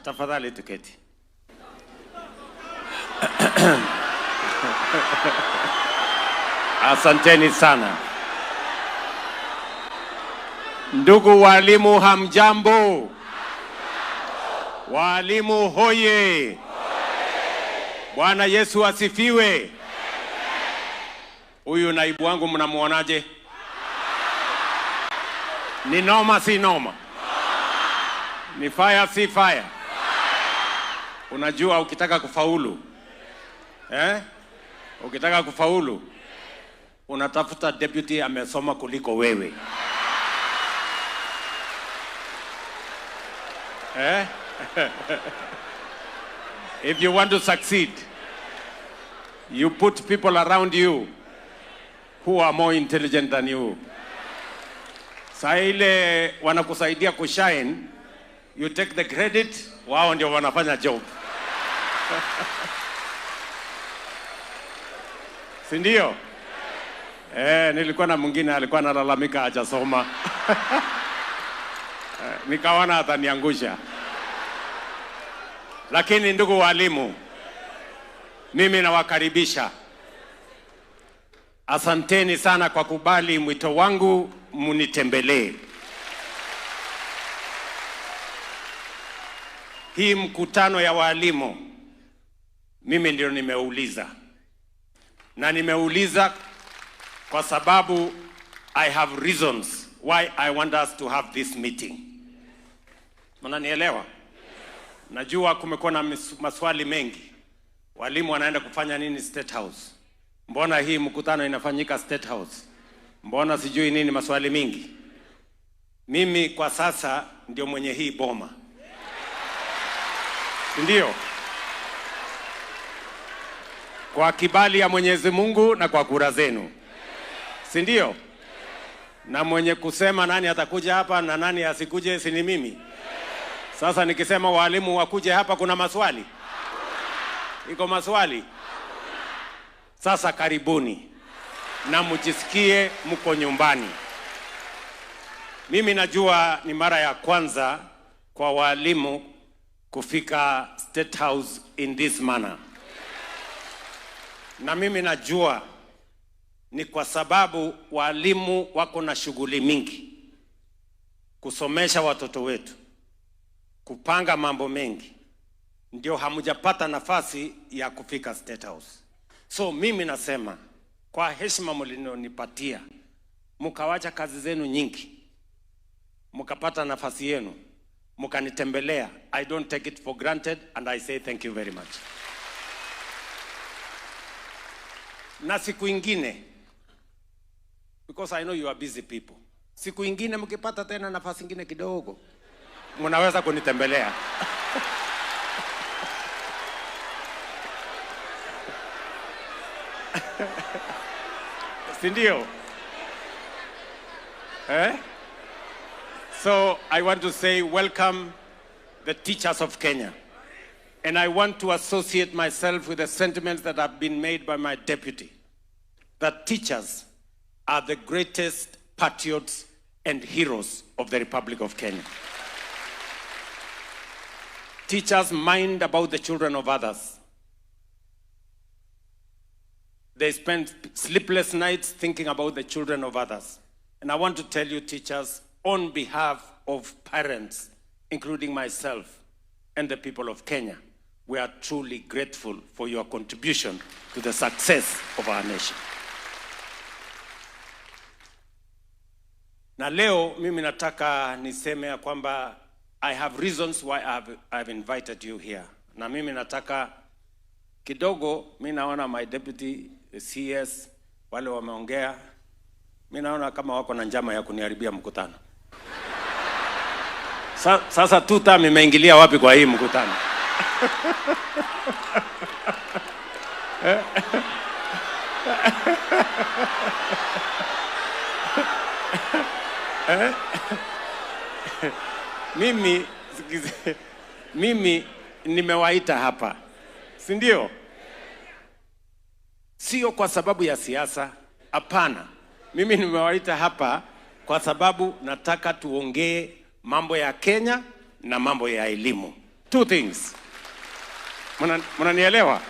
tafadhali tuketi. Asanteni sana. Ndugu walimu, hamjambo? Walimu hoye! Bwana Yesu asifiwe. Huyu naibu wangu mnamuonaje? Ni noma si noma? Ni fire si fire? Unajua ukitaka kufaulu, ukitaka kufaulu, unatafuta deputy amesoma kuliko wewe. If you want to succeed, you put people around you who are more intelligent than you. Saa ile wanakusaidia kushine, you take the credit, wao ndio wanafanya job. Si ndio? Nilikuwa na mwingine alikuwa analalamika hajasoma. Nikaona ataniangusha. Lakini ndugu walimu, mimi nawakaribisha. Asanteni sana kwa kubali mwito wangu munitembelee. Hii mkutano ya walimu mimi ndio nimeuliza. Na nimeuliza kwa sababu I have reasons why I want us to have this meeting. Mnanielewa? Najua kumekuwa na maswali mengi. Walimu wanaenda kufanya nini State House? Mbona hii mkutano inafanyika State House? Mbona sijui nini, maswali mingi. Mimi kwa sasa ndio mwenye hii boma. Ndio. Kwa kibali ya Mwenyezi Mungu na kwa kura zenu. Si ndio? Na mwenye kusema nani atakuja hapa na nani asikuje si ni mimi. Sasa nikisema walimu wakuje hapa kuna maswali? Iko maswali? Sasa karibuni. Na mjisikie mko nyumbani. Mimi najua ni mara ya kwanza kwa walimu kufika State House in this manner. Na mimi najua ni kwa sababu walimu wako na shughuli mingi. Kusomesha watoto wetu, kupanga mambo mengi, ndio hamujapata nafasi ya kufika State House. So mimi nasema kwa heshima mlinionipatia, mkawacha kazi zenu nyingi, mkapata nafasi yenu, mkanitembelea. I don't take it for granted and I say thank you very much. Na siku ingine, because I know you are busy people, siku ingine mkipata tena nafasi ingine kidogo, mnaweza kunitembelea. Sindio? So I want to say welcome the teachers of Kenya. And I want to associate myself with the sentiments that have been made by my deputy, that teachers are the greatest patriots and heroes of the Republic of Kenya. Teachers mind about the children of others. They spend sleepless nights thinking about the children of others. And I want to tell you, teachers, on behalf of parents, including myself and the people of Kenya, we are truly grateful for your contribution to the success of our nation. Na leo mimi nataka niseme ya kwamba I have reasons why I've invited you here. Na mimi nataka kidogo, mimi naona my deputy CS wale wameongea, mimi naona kama wako na njama ya kuniharibia mkutano. Sasa tuta imeingilia wapi kwa hii mkutano? Mimi nimewaita hapa, si ndio? Sio kwa sababu ya siasa, hapana. Mimi nimewaita hapa kwa sababu nataka tuongee mambo ya Kenya na mambo ya elimu. Two things. Mnanielewa?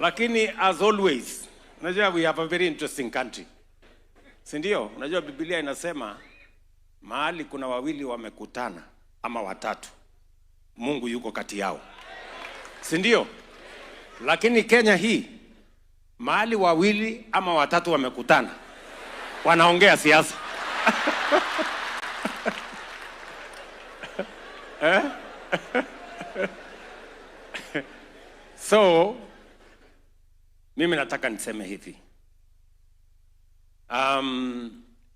Lakini as always, unajua we have a very interesting country. Si ndio? Unajua Biblia inasema mahali kuna wawili wamekutana ama watatu, Mungu yuko kati yao. Si ndio? Lakini Kenya hii mahali wawili ama watatu wamekutana, wanaongea siasa. So mimi nataka niseme hivi.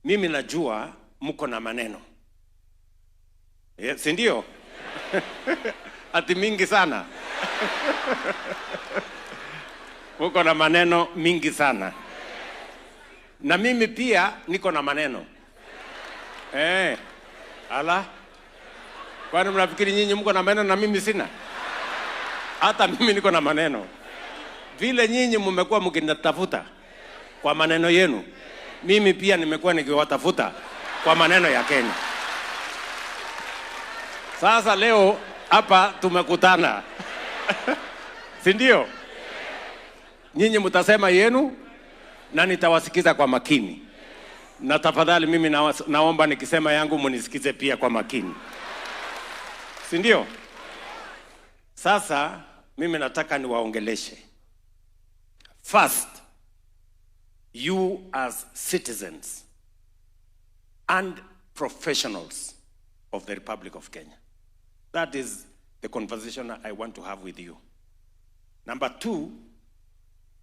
Mimi najua mko na maneno. Si ndio? Ati mingi sana. Mko na maneno mingi sana. Na mimi pia niko na maneno. Ala. Kwani mnafikiri nyinyi mko na maneno na mimi sina? Hata mimi niko na maneno. Vile nyinyi mmekuwa mkinitafuta kwa maneno yenu, mimi pia nimekuwa nikiwatafuta kwa maneno ya Kenya. Sasa leo hapa tumekutana. Si ndio? Nyinyi mtasema yenu na nitawasikiza kwa makini. Na tafadhali mimi naomba nikisema yangu munisikize pia kwa makini. Si ndio? Sasa mimi nataka niwaongeleshe. First, you as citizens and professionals of the Republic of Kenya. That is the conversation I want to have with you. Number two,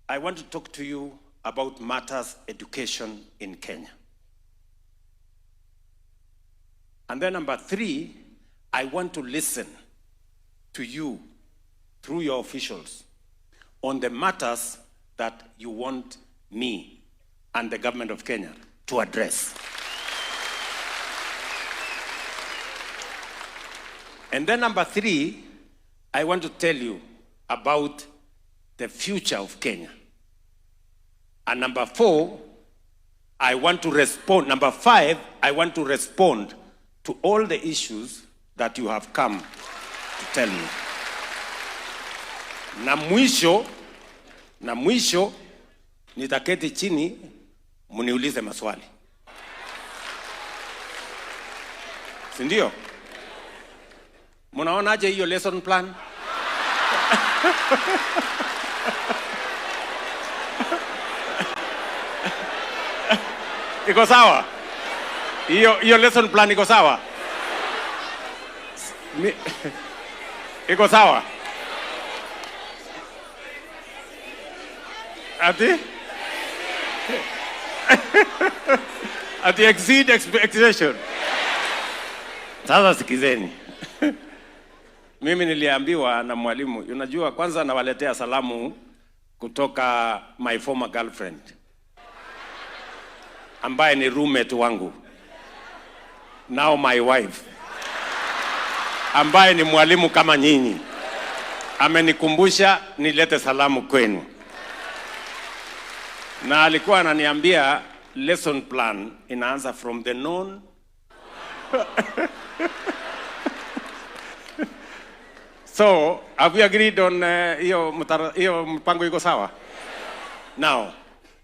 I want to talk to you about matters education in Kenya. And then number three, I want to listen to you through your officials on the matters that you want me and the government of Kenya to address. And then number three, I want to tell you about the future of Kenya. And number four, I want to respond. Number five, I want to respond to all the issues that you have come to tell me. Na mwisho nitaketi chini muniulize maswali. Si ndio? Mnaonaje hiyo lesson plan? Iko sawa? Hiyo lesson plan iko sawa? Iko sawa? Ati exceed expectation. Sasa sikizeni. Mimi niliambiwa na mwalimu, unajua kwanza nawaletea salamu kutoka my former girlfriend, ambaye ni roommate wangu. Now my wife, ambaye ni mwalimu kama nyinyi. Amenikumbusha nilete salamu kwenu. Na alikuwa ananiambia lesson plan inaanza from the known. So, have we agreed on hiyo mpango iko sawa? Now,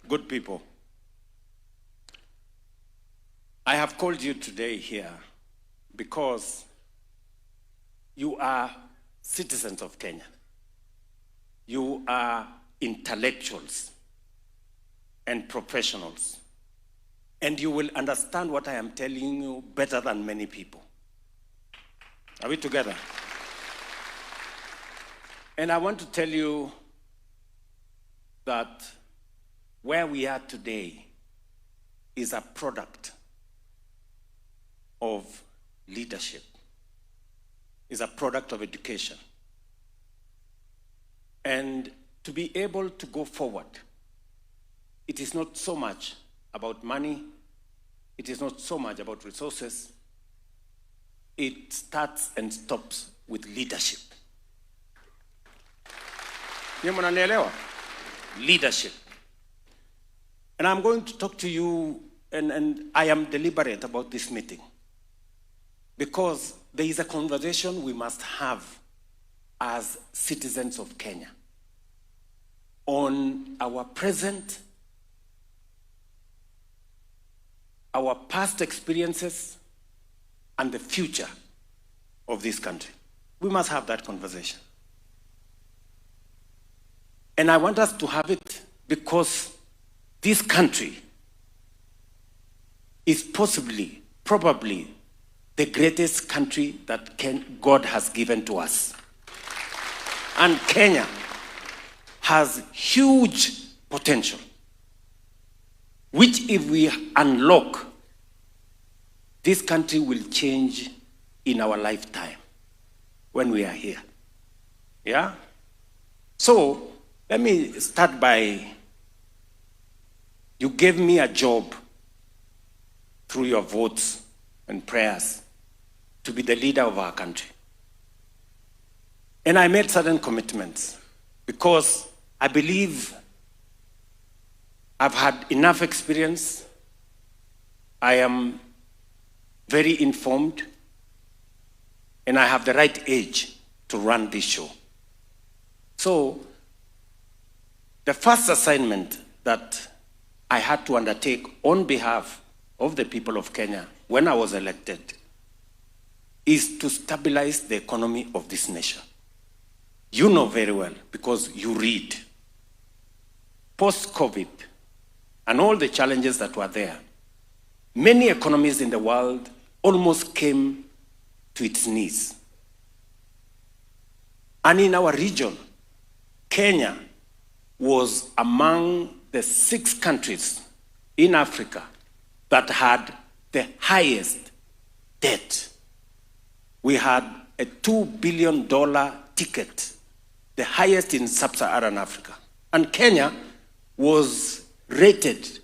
good people, I have called you today here because you are citizens of Kenya. You are intellectuals and professionals. And you will understand what I am telling you better than many people. Are we together? And I want to tell you that where we are today is a product of leadership, is a product of education. And to be able to go forward, it is not so much about money, it is not so much about resources. It starts and stops with leadership. Leadership. And I'm going to talk to you, and I am deliberate about this meeting, because there is a conversation we must have as citizens of Kenya on our present, our past experiences, and the future of this country. We must have that conversation. And I want us to have it because this country is probably the greatest country that God has given to us. And Kenya has huge potential, which if we unlock, this country will change in our lifetime when we are here. Yeah? So, let me start by, you gave me a job through your votes and prayers to be the leader of our country. And I made certain commitments because I believe I've had enough experience. I am very informed, and I have the right age to run this show. So, the first assignment that I had to undertake on behalf of the people of Kenya when I was elected is to stabilize the economy of this nation. You know very well, because you read. Post-COVID, and all the challenges that were there, many economies in the world almost came to its knees. And in our region, Kenya was among the 6 countries in Africa that had the highest debt. We had a $2 billion ticket, the highest in sub-Saharan Africa. And Kenya was rated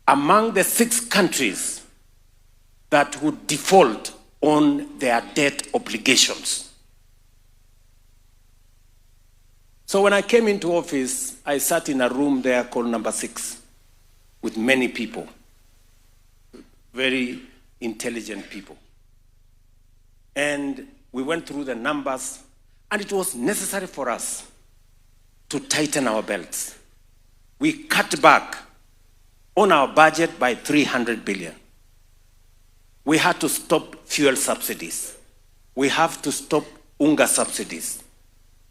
among the 6 countries that would default on their debt obligations. So when I came into office, I sat in a room there called number 6 with many people, very intelligent people. And we went through the numbers, and it was necessary for us to tighten our belts. We cut back on our budget by 300 billion. We had to stop fuel subsidies. We have to stop unga subsidies.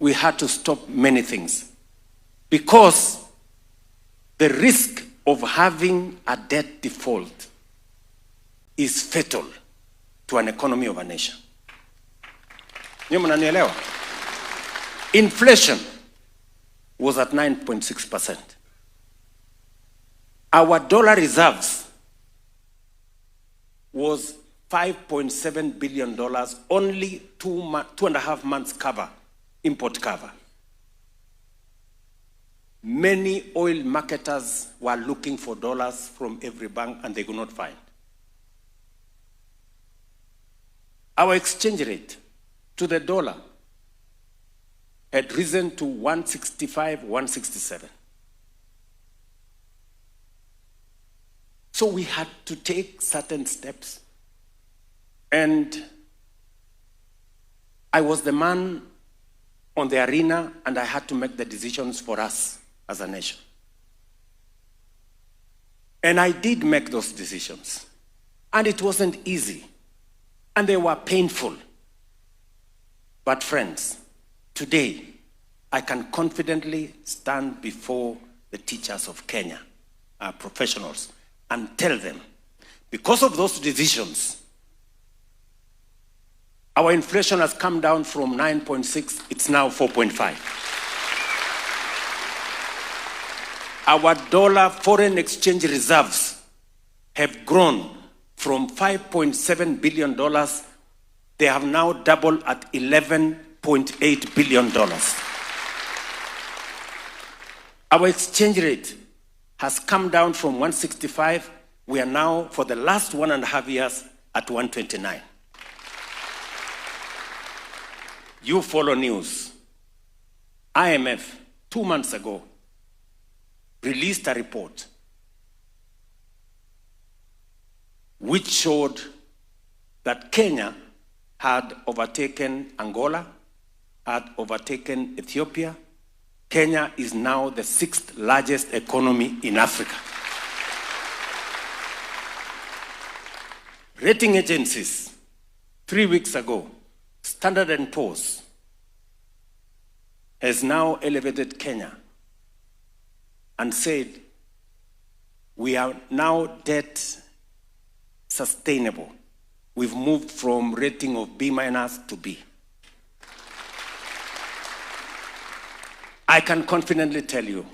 We had to stop many things because the risk of having a debt default is fatal to an economy of a nation. Inflation was at 9.6%. Our dollar reserves was $5.7 billion, only 2.5 months cover, import cover. Many oil marketers were looking for dollars from every bank and they could not find. Our exchange rate to the dollar had risen to 165, 167. So we had to take certain steps. And I was the man on the arena, and I had to make the decisions for us as a nation. And I did make those decisions. And it wasn't easy. And they were painful. But friends, today, I can confidently stand before the teachers of Kenya, our professionals, and tell them, because of those decisions, our inflation has come down from 9.6, it's now 4.5. Our dollar foreign exchange reserves have grown from $5.7 billion. They have now doubled at $11.8 billion. Our exchange rate has come down from 165. We are now, for the last 1.5 years, at 129. You follow news. IMF, 2 months ago, released a report which showed that Kenya had overtaken Angola, had overtaken Ethiopia. Kenya is now the 6th largest economy in Africa. Rating agencies, 3 weeks ago, Standard & Poor's has now elevated Kenya and said, we are now debt sustainable. We've moved from rating of B- to B. I can confidently tell you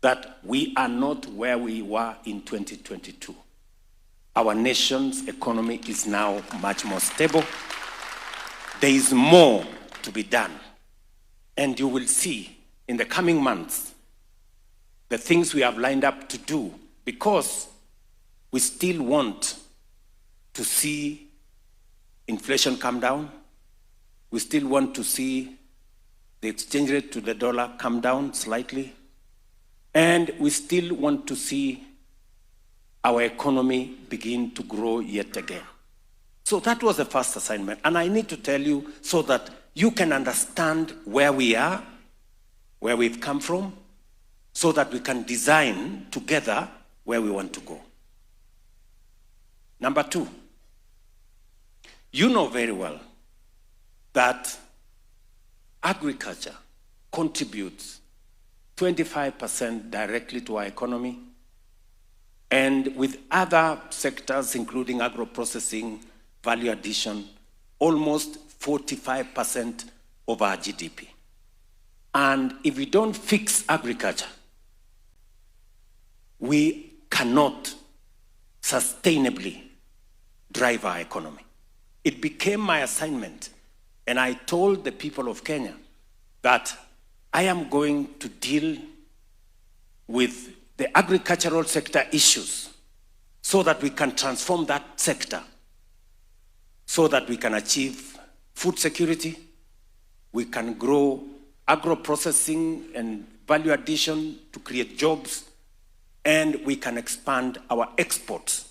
that we are not where we were in 2022. Our nation's economy is now much more stable. There is more to be done. And you will see in the coming months the things we have lined up to do, because we still want to see inflation come down. We still want to see the exchange rate to the dollar come down slightly. And we still want to see our economy begin to grow yet again. So that was the first assignment. And I need to tell you so that you can understand where we are, where we've come from, so that we can design together where we want to go. Number 2, you know very well that agriculture contributes 25% directly to our economy, and with other sectors, including agro-processing, value addition, almost 45% of our GDP. And if we don't fix agriculture, we cannot sustainably drive our economy. It became my assignment, and I told the people of Kenya that I am going to deal with the agricultural sector issues so that we can transform that sector, so that we can achieve food security, we can grow agro-processing and value addition to create jobs, and we can expand our exports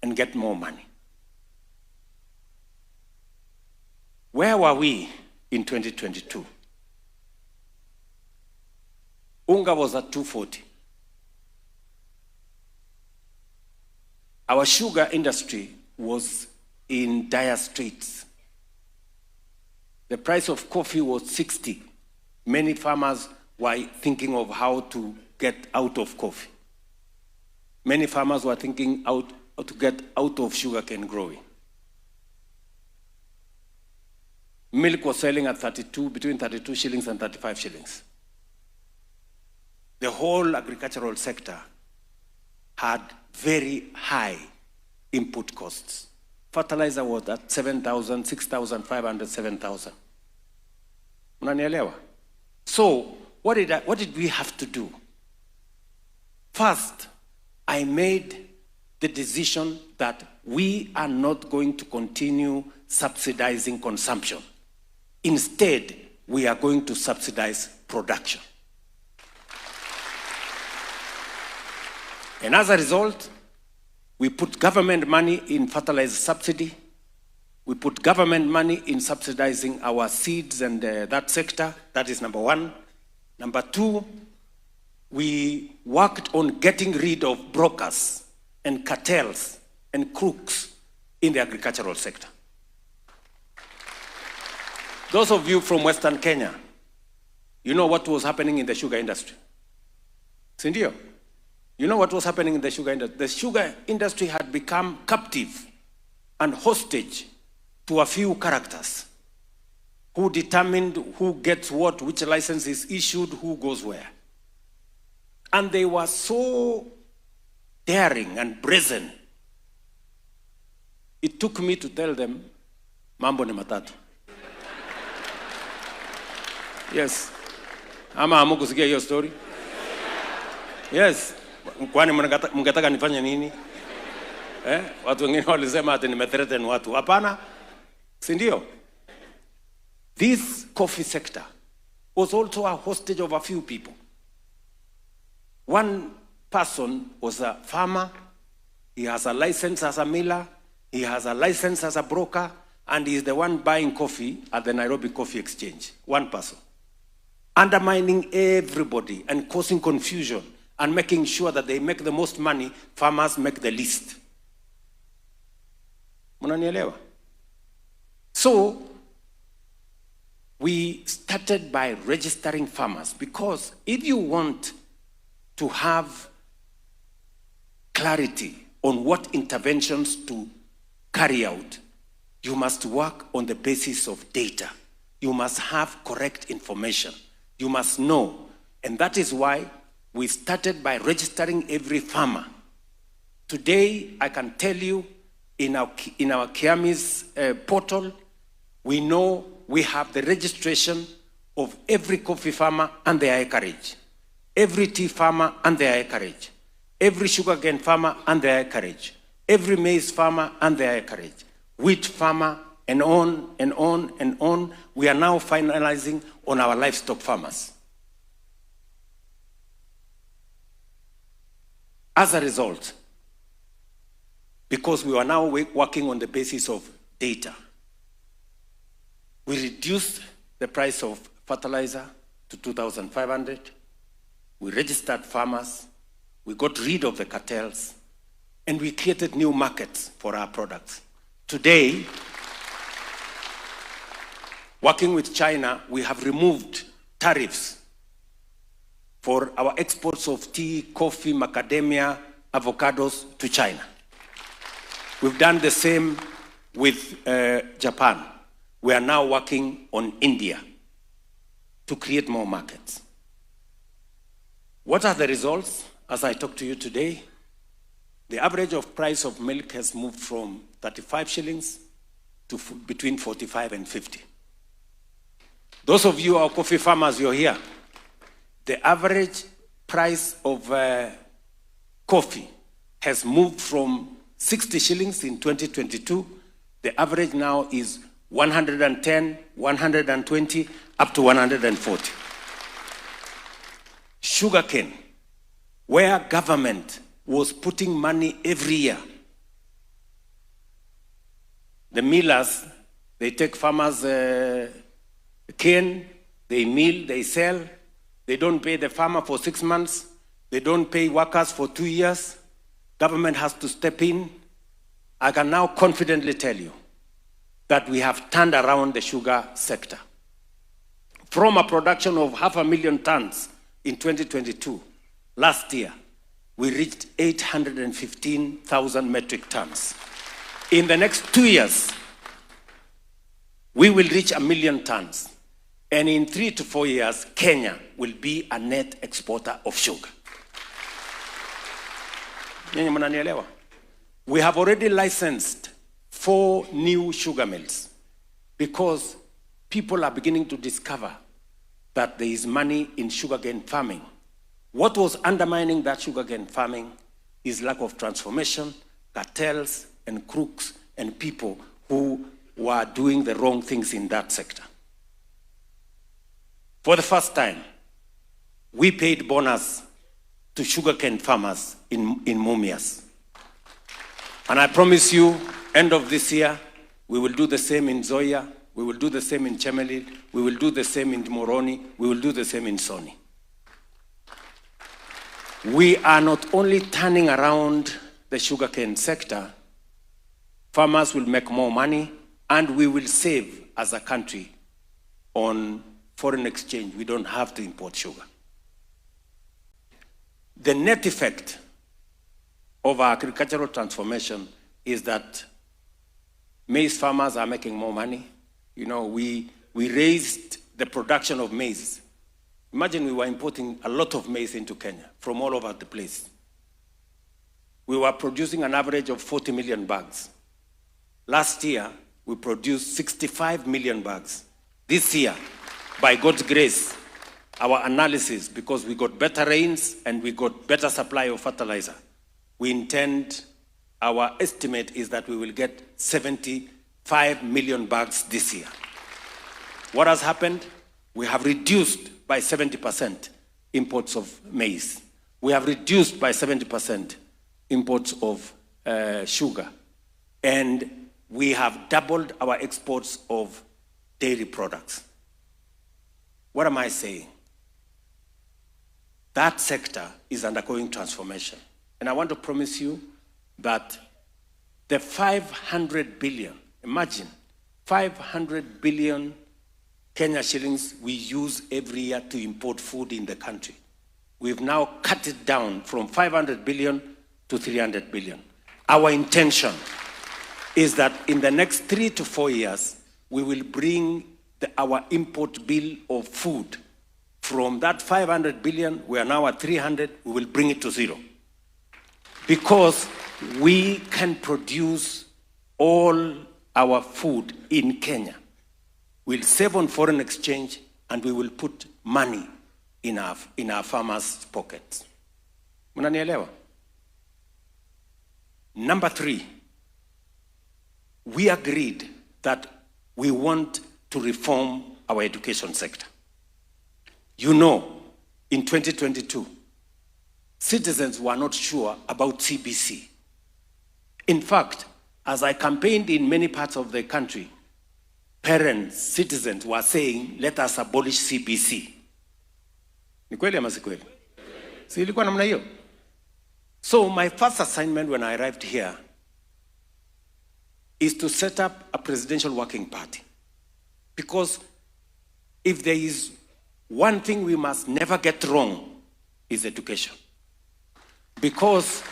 and get more money. Where were we in 2022? Unga was at 240. Our sugar industry was in dire straits. The price of coffee was 60. Many farmers were thinking of how to get out of coffee. Many farmers were thinking how to get out of sugarcane growing. Milk was selling at between 32 shillings and 35 shillings. The whole agricultural sector had very high input costs. Fertilizer was at 7,000, 6,500, 7,000. Unanielewa? So, what did we have to do? First, I made the decision that we are not going to continue subsidizing consumption. Instead, we are going to subsidize production. And as a result, we put government money in fertilizer subsidy. We put government money in subsidizing our seeds and that sector. That is number 1. Number 2, we worked on getting rid of brokers and cartels and crooks in the agricultural sector. Those of you from Western Kenya, you know what was happening in the sugar industry. Sindio? You know what was happening in the sugar industry? The sugar industry had become captive and hostage to a few characters who determined who gets what, which license is issued, who goes where. And they were so daring and brazen. It took me to tell them, mambo ni matatu. Yes. Ama hamukusikia hiyo story? Yes. Kwani mngetaka nifanye nini? Watu wengine walisema ati nimethreaten watu. Hapana. Si ndio? This coffee sector was also a hostage of a few people. One person was a farmer. He has a license as a miller. He has a license as a broker. and he's the one buying coffee at the Nairobi Coffee Exchange. One person. Undermining everybody and causing confusion and making sure that they make the most money, farmers make the least. Munanielewa? So, we started by registering farmers, because if you want to have clarity on what interventions to carry out, you must work on the basis of data. You must have correct information. You must know. And that is why we started by registering every farmer. Today, I can tell you, in our Kiami's portal, we know we have the registration of every coffee farmer and their acreage, every tea farmer and their acreage, every sugarcane farmer and their acreage, every maize farmer and their acreage, wheat farmer, and on and on and on. We are now finalizing on our livestock farmers. As a result, because we are now working on the basis of data, we reduced the price of fertilizer to 2,500. We registered farmers. We got rid of the cartels. And we created new markets for our products. Today, working with China, we have removed tariffs for our exports of tea, coffee, macadamia, avocados to China. We've done the same with Japan. We are now working on India to create more markets. What are the results? As I talk to you today, the average of price of milk has moved from 35 shillings to between 45 and 50. Those of you who are coffee farmers, you're here. The average price of coffee has moved from 60 shillings in 2022. The average now is 110, 120, up to 140. Sugarcane, where government was putting money every year. The millers, they take farmers' cane, they mill, they sell. They don't pay the farmer for 6 months. They don't pay workers for 2 years. Government has to step in. I can now confidently tell you that we have turned around the sugar sector. From a production of 500,000 tons in 2022, last year, we reached 815,000 metric tons. In the next 2 years, we will reach 1 million tons. And in 3 to 4 years, Kenya will be a net exporter of sugar. We have already licensed 4 new sugar mills because people are beginning to discover that there is money in sugarcane farming. What was undermining that sugarcane farming is lack of transformation, cartels, and crooks, and people who were doing the wrong things in that sector. For the first time, we paid bonus to sugarcane farmers in Mumias. And I promise you, end of this year, we will do the same in Zoya, we will do the same in Chemelil, we will do the same in Moroni, we will do the same in Soni. We are not only turning around the sugarcane sector, farmers will make more money, and we will save as a country on foreign exchange. We don't have to import sugar. The net effect of our agricultural transformation is that maize farmers are making more money. You know, we raised the production of maize. Imagine we were importing a lot of maize into Kenya from all over the place. We were producing an average of 40 million bags. Last year, we produced 65 million bags. This year, by God's grace, our analysis, because we got better rains and we got better supply of fertilizer, we intend, our estimate is that we will get 75 million bags this year. What has happened? We have reduced by 70% imports of maize. We have reduced by 70% imports of sugar. And we have doubled our exports of dairy products. What am I saying? That sector is undergoing transformation. And I want to promise you that the 500 billion, imagine, 500 billion Kenya shillings we use every year to import food in the country. We've now cut it down from 500 billion to 300 billion. Our intention is that in the next 3 to 4 years, we will bring our import bill of food from that 500 billion, we are now at 300, we will bring it to zero. Because we can produce all our food in Kenya. We'll save on foreign exchange and we will put money in our farmers' pockets. Mnanielewa? Number 3, we agreed that we want to reform our education sector. You know, in 2022, citizens were not sure about CBC. In fact, as I campaigned in many parts of the country, parents, citizens were saying, let us abolish CBC. Ni kweli ama si kweli? Si ilikuwa namna hiyo? So my first assignment when I arrived here is to set up a presidential working party. Because if there is one thing we must never get wrong, is education. Because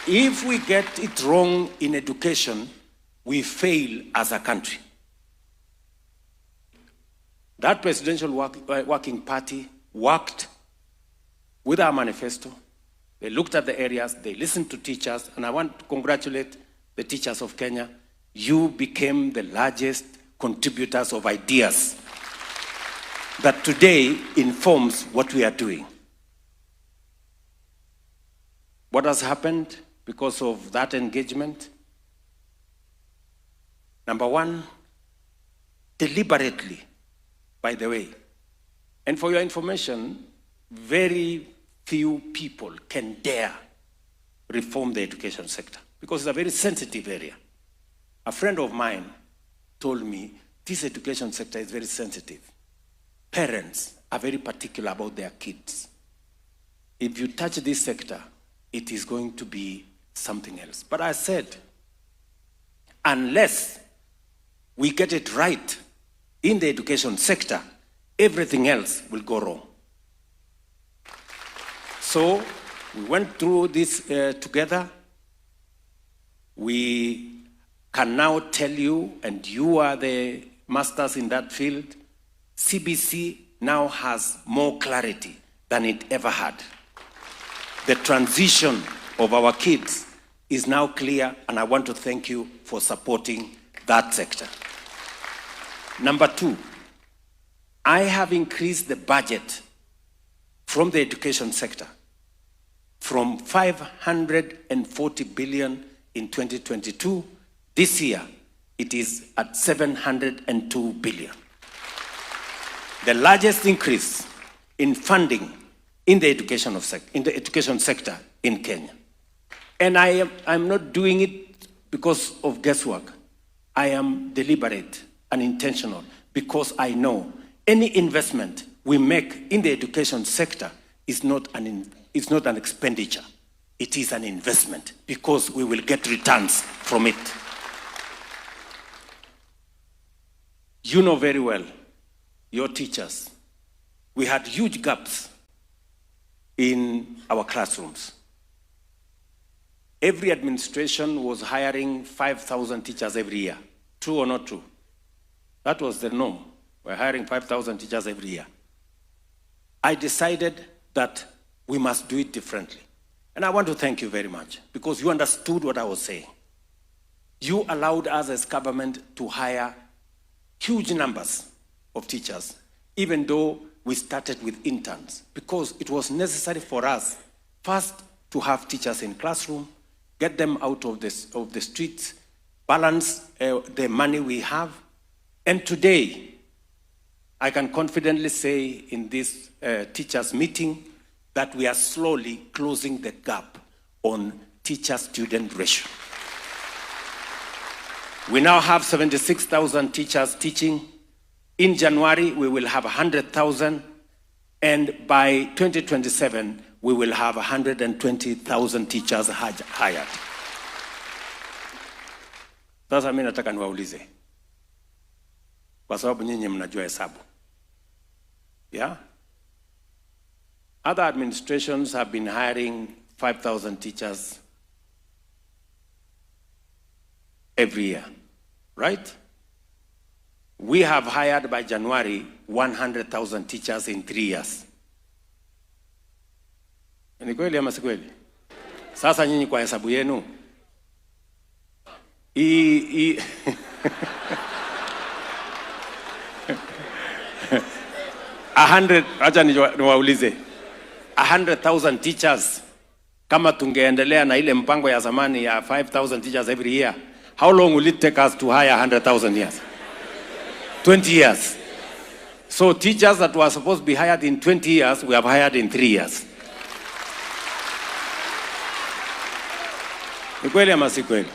if we get it wrong in education, we fail as a country. That presidential working party worked with our manifesto. They looked at the areas, they listened to teachers, and I want to congratulate the teachers of Kenya. You became the largest contributors of ideas that today informs what we are doing. What has happened because of that engagement? Number 1, deliberately, by the way, and for your information, very few people can dare reform the education sector because it's a very sensitive area. A friend of mine told me this education sector is very sensitive. Parents are very particular about their kids. If you touch this sector, it is going to be something else. But I said, unless we get it right in the education sector, everything else will go wrong. So we went through this together. We can now tell you, and you are the masters in that field, CBC now has more clarity than it ever had. The transition of our kids is now clear, and I want to thank you for supporting that sector. Number 2, I have increased the budget from the education sector from 540 billion in 2022. This year, it is at 702 billion. The largest increase in funding in the education sector in Kenya. And I'm not doing it because of guesswork. I am deliberate and intentional because I know any investment we make in the education sector is not an expenditure. It is an investment because we will get returns from it. You know very well, your teachers, we had huge gaps in our classrooms. Every administration was hiring 5,000 teachers every year. True or not true? That was the norm. We're hiring 5,000 teachers every year. I decided that we must do it differently. And I want to thank you very much because you understood what I was saying. You allowed us as government to hire huge numbers of teachers, even though we started with interns, because it was necessary for us first to have teachers in classroom, get them out of the streets, balance the money we have. And today, I can confidently say in this teachers meeting that we are slowly closing the gap on teacher-student ratio. We now have 76,000 teachers teaching. In January, we will have 100,000. And by 2027, we will have 120,000 teachers hired. Sasa mimi nataka niwaulize, kwa sababu nyinyi mnajua hesabu. Yeah? Other administrations have been hiring 5,000 teachers every year, right? We have hired by January 100,000 teachers in 3 years. Ni kweli ama si kweli? Sasa nyinyi kwa hesabu yenu, 100,000 teachers, kama tungeendelea na ile mpango ya zamani ya 5,000 teachers every year, how long will it take us to hire 100,000 years? 20 years. So teachers that were supposed to be hired in 20 years, we have hired in 3 years. Ni kweli ama si kweli?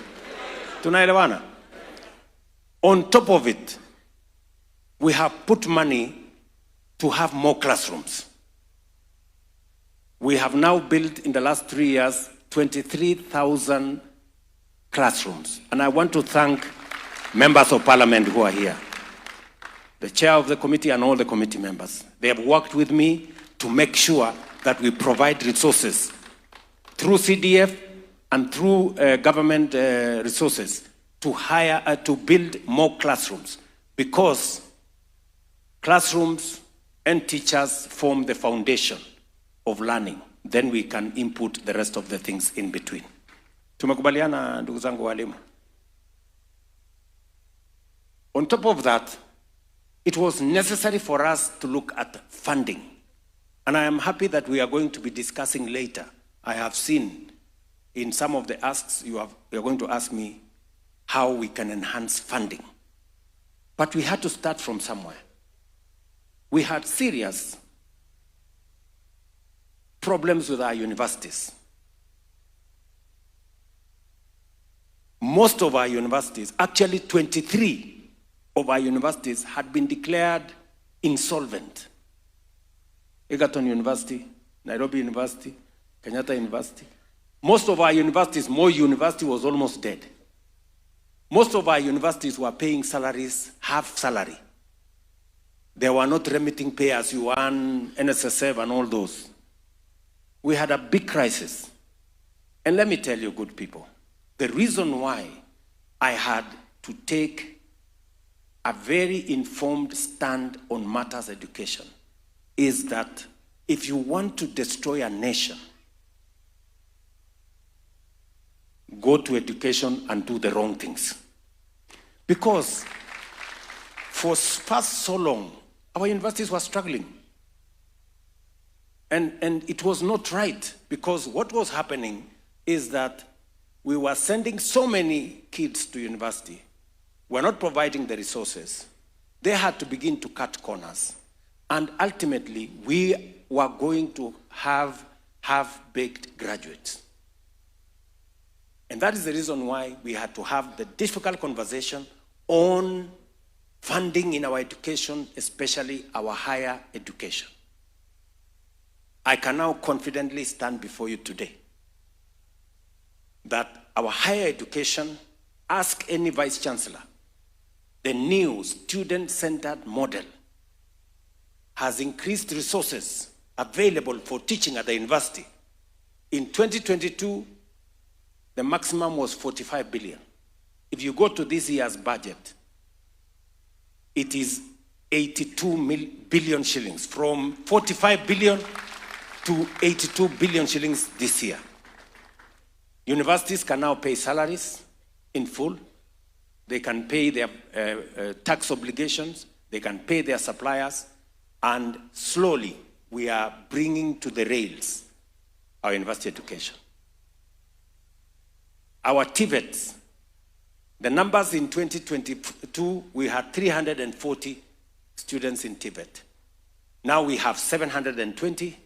Tunaelewana? On top of it, we have put money to have more classrooms. We have now built in the last 3 years 23,000 classrooms. And I want to thank members of parliament who are here, the chair of the committee and all the committee members. They have worked with me to make sure that we provide resources through CDF and through government resources to to build more classrooms, because classrooms and teachers form the foundation of learning. Then we can input the rest of the things in between. Tumekubaliana ndugu zangu walimu? On top of that, it was necessary for us to look at funding. And I am happy that we are going to be discussing later. I have seen in some of the asks you are going to ask me how we can enhance funding. But we had to start from somewhere. We had serious problems with our universities. Most of our universities, actually 23 of our universities, had been declared insolvent. Egerton University, Nairobi University, Kenyatta University. Most of our universities, Moi University was almost dead. Most of our universities were paying salaries, half salary. They were not remitting pay as you earn, NSSF and all those. We had a big crisis. And let me tell you, good people, the reason why I had to take a very informed stand on matters education is that if you want to destroy a nation, go to education and do the wrong things. Because for past so long, our universities were struggling. And it was not right, because what was happening is that we were sending so many kids to university. We're not providing the resources. They had to begin to cut corners. And ultimately, we were going to have half-baked graduates. And that is the reason why we had to have the difficult conversation on funding in our education, especially our higher education. I can now confidently stand before you today that our higher education, ask any vice chancellor, the new student-centered model has increased resources available for teaching at the university. In 2022, the maximum was 45 billion. If you go to this year's budget, it is 82 billion shillings, from 45 billion to 82 billion shillings this year. Universities can now pay salaries in full. They can pay their tax obligations. They can pay their suppliers. And slowly, we are bringing to the rails our university education. Our TVETs, the numbers in 2022, we had 340 students in TVET. Now we have 720,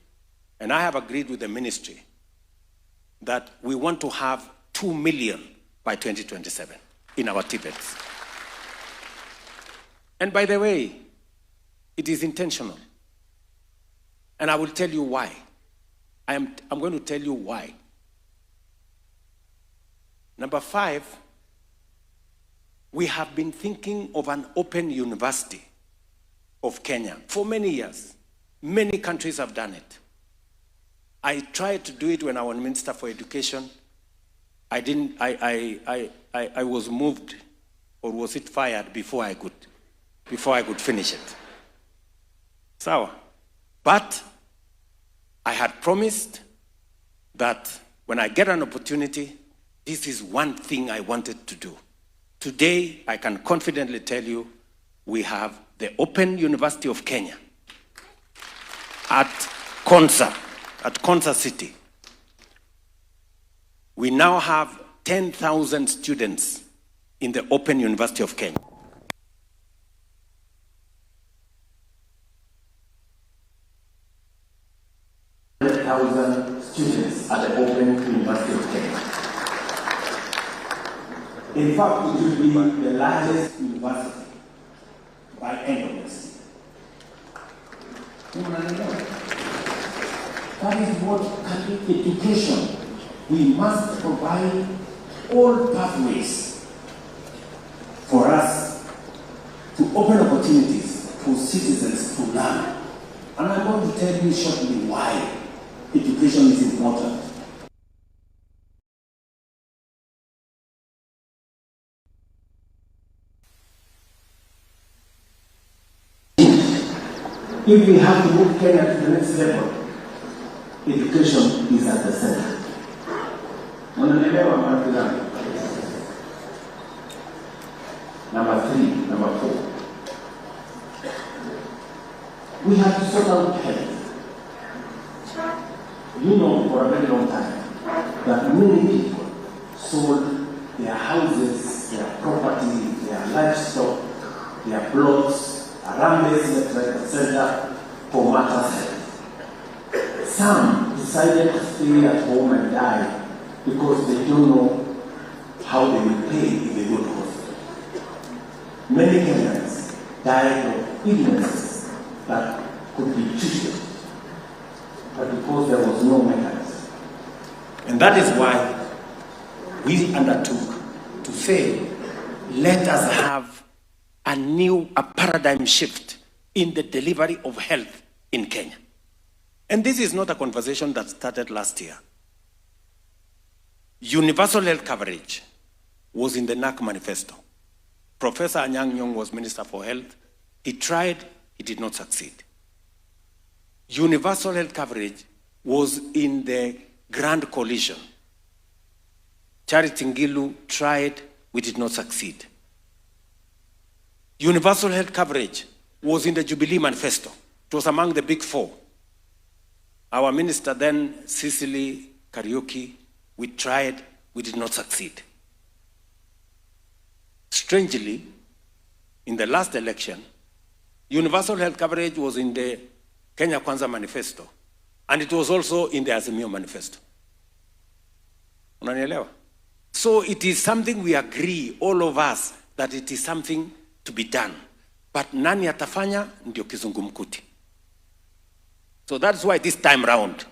and I have agreed with the ministry that we want to have 2 million by 2027. in our Tibets. And by the way, it is intentional. And I will tell you why. I'm going to tell you why. Number 5, we have been thinking of an open university of Kenya for many years. Many countries have done it. I tried to do it when I was Minister for Education. I was moved, or was it fired before I could finish it. So, but I had promised that when I get an opportunity, this is one thing I wanted to do. Today, I can confidently tell you, we have the Open University of Kenya at Konza City. We now have 10,000 students in the Open University of Kenya. Students at the Open University of Kenya. In fact, it will be the largest university by end of this year. That is what Catholic education. We must provide all pathways for us to open opportunities for citizens to learn. And I'm going to tell you shortly why education is important. If we have to move Kenya to the next level, education is at the center. Number 4. We have to sort out health. You know for a very long time that many people sold their houses, their property, their livestock, their plots, around this etc. for matters health. Some decided to stay at home and die because they don't know how they will pay if they go to hospital. Many Kenyans died of illnesses that could be treated, but because there was no mechanism. And that is why we undertook to say, let us have a paradigm shift in the delivery of health in Kenya. And this is not a conversation that started last year. Universal health coverage was in the NAC manifesto. Professor Anyang' Nyong'o was Minister for Health. He tried, he did not succeed. Universal health coverage was in the Grand Coalition. Charity Ngilu tried, we did not succeed. Universal health coverage was in the Jubilee Manifesto. It was among the big 4. Our minister then, Cecily Kariuki, we tried, we did not succeed. Strangely, in the last election, universal health coverage was in the Kenya Kwanza Manifesto, and it was also in the Azimio Manifesto. Unanielewa? So it is something we agree, all of us, that it is something to be done. But nani atafanya ndio kizungumkuti. So that's why this time round,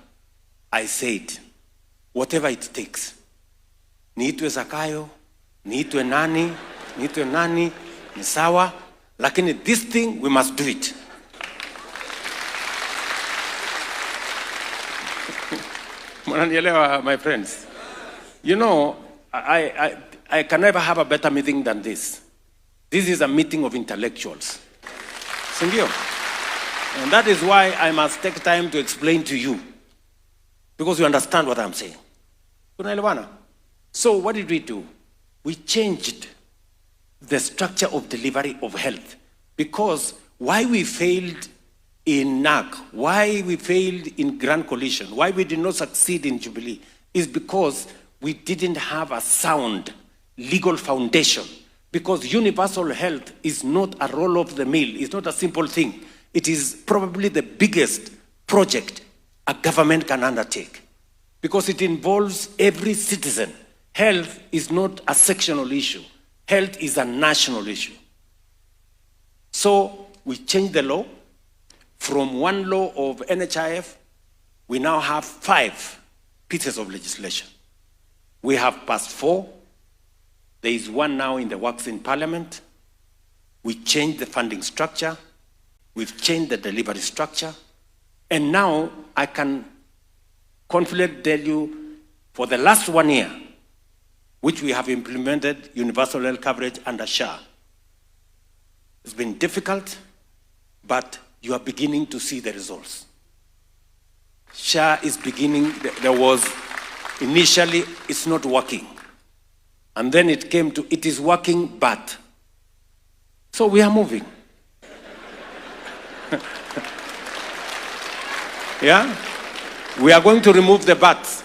I said, whatever it takes. Niitwe Zakayo, niitwe nani, ni sawa, lakini this thing, we must do it. My friends, you know, I can never have a better meeting than this. This is a meeting of intellectuals. Sindio? And that is why I must take time to explain to you, because you understand what I'm saying. So what did we do? We changed the structure of delivery of health, because why we failed in NAC, why we failed in Grand Coalition, why we did not succeed in Jubilee, is because we didn't have a sound legal foundation. Because universal health is not a roll of the mill, it's not a simple thing. It is probably the biggest project a government can undertake, because it involves every citizen. Health is not a sectional issue. Health is a national issue. So we changed the law. From one law of NHIF, we now have 5 pieces of legislation. We have passed 4. There is one now in the works in Parliament. We changed the funding structure. We've changed the delivery structure. And now I can confidently tell you, for the last 1 year, which we have implemented universal health coverage under SHA. It's been difficult, but you are beginning to see the results. SHA is beginning, there was initially, it's not working. And then it came to, it is working, but. So we are moving. Yeah? We are going to remove the buts.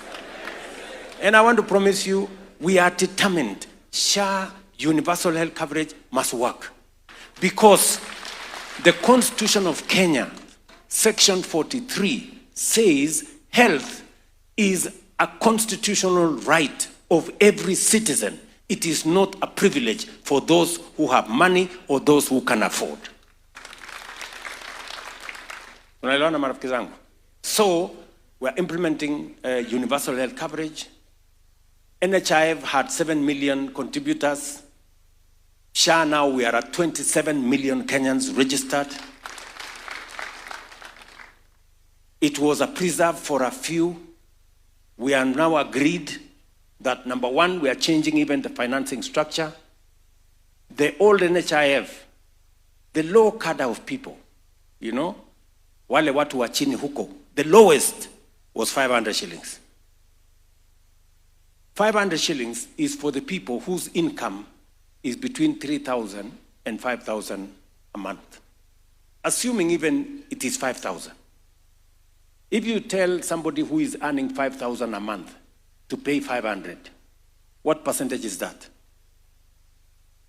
And I want to promise you, we are determined. SHA, universal health coverage, must work. Because the Constitution of Kenya, Section 43, says health is a constitutional right of every citizen. It is not a privilege for those who have money or those who can afford. Unaelewana marafiki zangu? So, we're implementing universal health coverage. NHIF had 7 million contributors. SHA now we are at 27 million Kenyans registered. It was a preserve for a few. We are now agreed that number 1, we are changing even the financing structure. The old NHIF, the low cadre of people, you know, wale watu wa chini huko, the lowest was 500 shillings. 500 shillings is for the people whose income is between 3,000 and 5,000 a month. Assuming even it is 5,000. If you tell somebody who is earning 5,000 a month to pay 500, what percentage is that?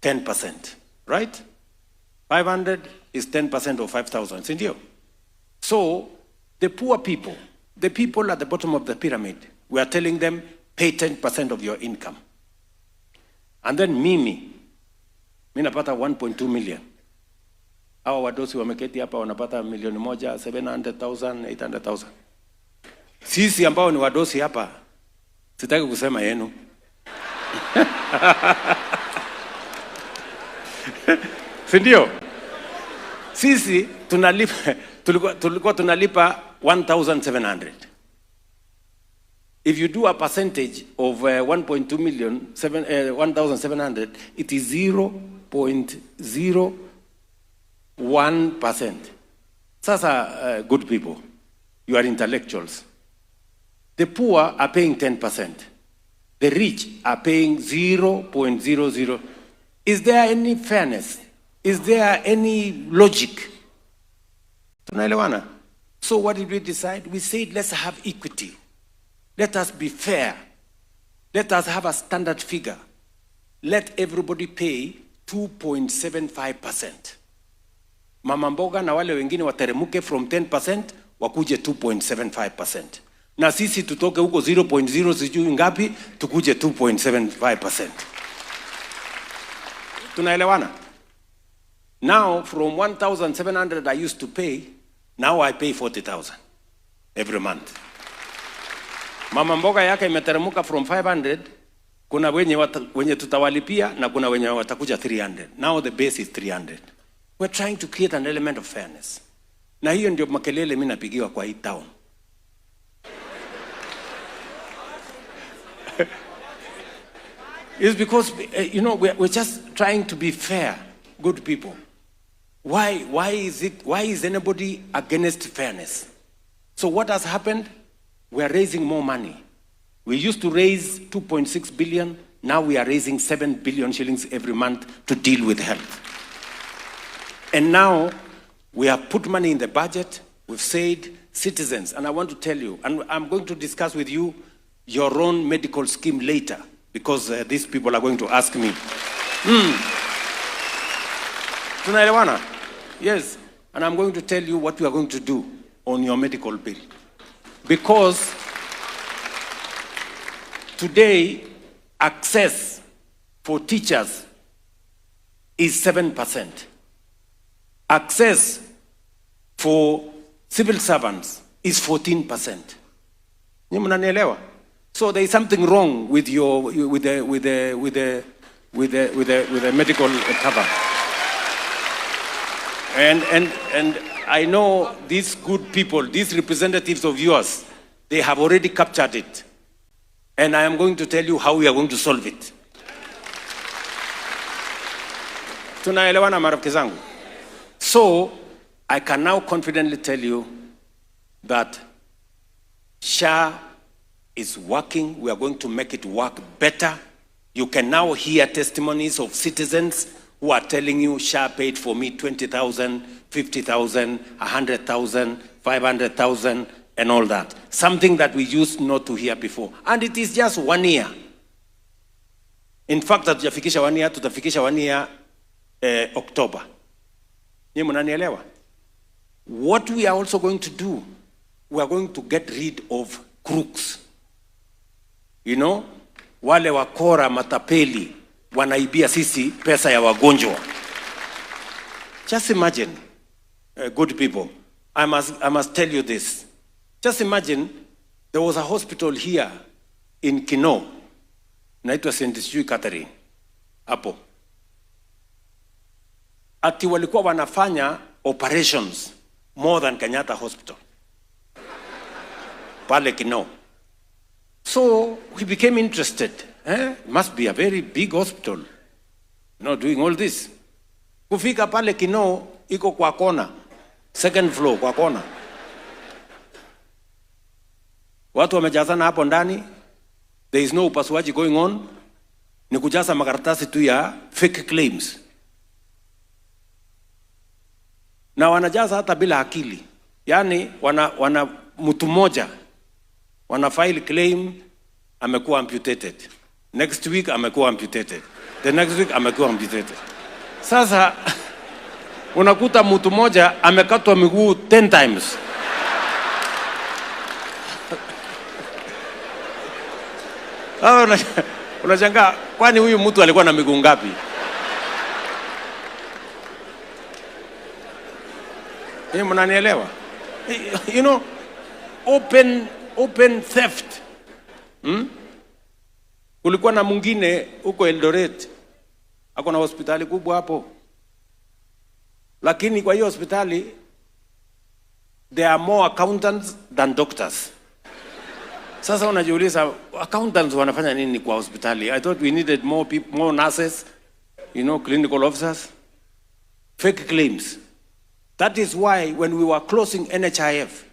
10%, right? 500 is 10% of 5,000, isn't it? So the poor people, the people at the bottom of the pyramid, we are telling them, pay 10% of your income. And then mimi napata 1.2 million. Hawa wadosi wameketi hapa wanapata 1,100,000, 700,000, 800,000. Sisi ambao ni wadosi hapa, sitaki kusema yenu. Sindio? Sisi tulikuwa tunalipa 1,700. If you do a percentage of 1.2 million, 1,700, it is 0.01%. Sasa, good people, you are intellectuals. The poor are paying 10%. The rich are paying 0.00. Is there any fairness? Is there any logic? Tunaelewana? So what did we decide? We said, let's have equity. Let us be fair. Let us have a standard figure. Let everybody pay 2.75%. Mama mboga na wale wengine wateremuke from 10% wakuje 2.75%. Na sisi tutoke huko 0.0 sijui ngapi tukuje 2.75%. Tunaelewana? Now from 1,700 I used to pay, now I pay 40,000 every month. Mama mboga yake imeteremuka from 500, kuna wenye tutawalipia na kuna wenye watakuja 300. Now the base is 300. We're trying to create an element of fairness. Na hiyo ndio makelele mimi napigiwa kwa hii town. It's because, you know, we're just trying to be fair, good people. Why is anybody against fairness? So what has happened? We are raising more money. We used to raise 2.6 billion. Now we are raising 7 billion shillings every month to deal with health. And now we have put money in the budget. We've said citizens, and I want to tell you, and I'm going to discuss with you your own medical scheme later, because these people are going to ask me. Tunaelewana? Yes, and I'm going to tell you what we are going to do on your medical bill. Because today, access for teachers is 7%. Access for civil servants is 14%. Ni mnanielewa? So there is something wrong with the medical cover. And I know these good people, these representatives of yours, they have already captured it. And I am going to tell you how we are going to solve it. Tunaelewana marafiki zangu? So I can now confidently tell you that SHA is working. We are going to make it work better. You can now hear testimonies of citizens who are telling you SHA paid for me 20,000, 50,000, 100,000, 500,000, and all that. Something that we used not to hear before. And it is just 1 year. In fact, tutafikisha 1 year, tutafikisha 1 year October. Ni mnanielewa? What we are also going to do, we are going to get rid of crooks. You know, wale wakora matapeli wanaibia sisi pesa ya wagonjwa. Just imagine, good people, I must tell you this. Just imagine there was a hospital here in Kino, naitwa St. Catherine, hapo. Ati walikuwa wanafanya operations more than Kenyatta Hospital. Pale Kino. So we became interested. It must be a very big hospital, doing all this. Kufika pale Kino, iko kwa kona. Second floor kwa kona. Watu wamejazana hapo ndani. There is no upasuaji going on. Ni kujaza makaratasi tu ya fake claims. Na wanajaza hata bila akili. Yani wana mtu mmoja wana file claim amekuwa amputated. Next week amekuwa amputated. The next week amekuwa amputated. Sasa unakuta mtu mmoja amekatwa miguu 10 times. Unashangaa kwani huyu mtu alikuwa na miguu ngapi? Mnanielewa? You know, open theft. Kulikuwa na mwingine huko Eldoret. Ako na hospitali kubwa hapo. Lakini kwa hiyo hospitali there are more accountants than doctors. Sasa unajiuliza accountants wanafanya nini kwa hospitali? I thought we needed more people, more nurses, clinical officers. Fake claims. That is why when we were closing NHIF,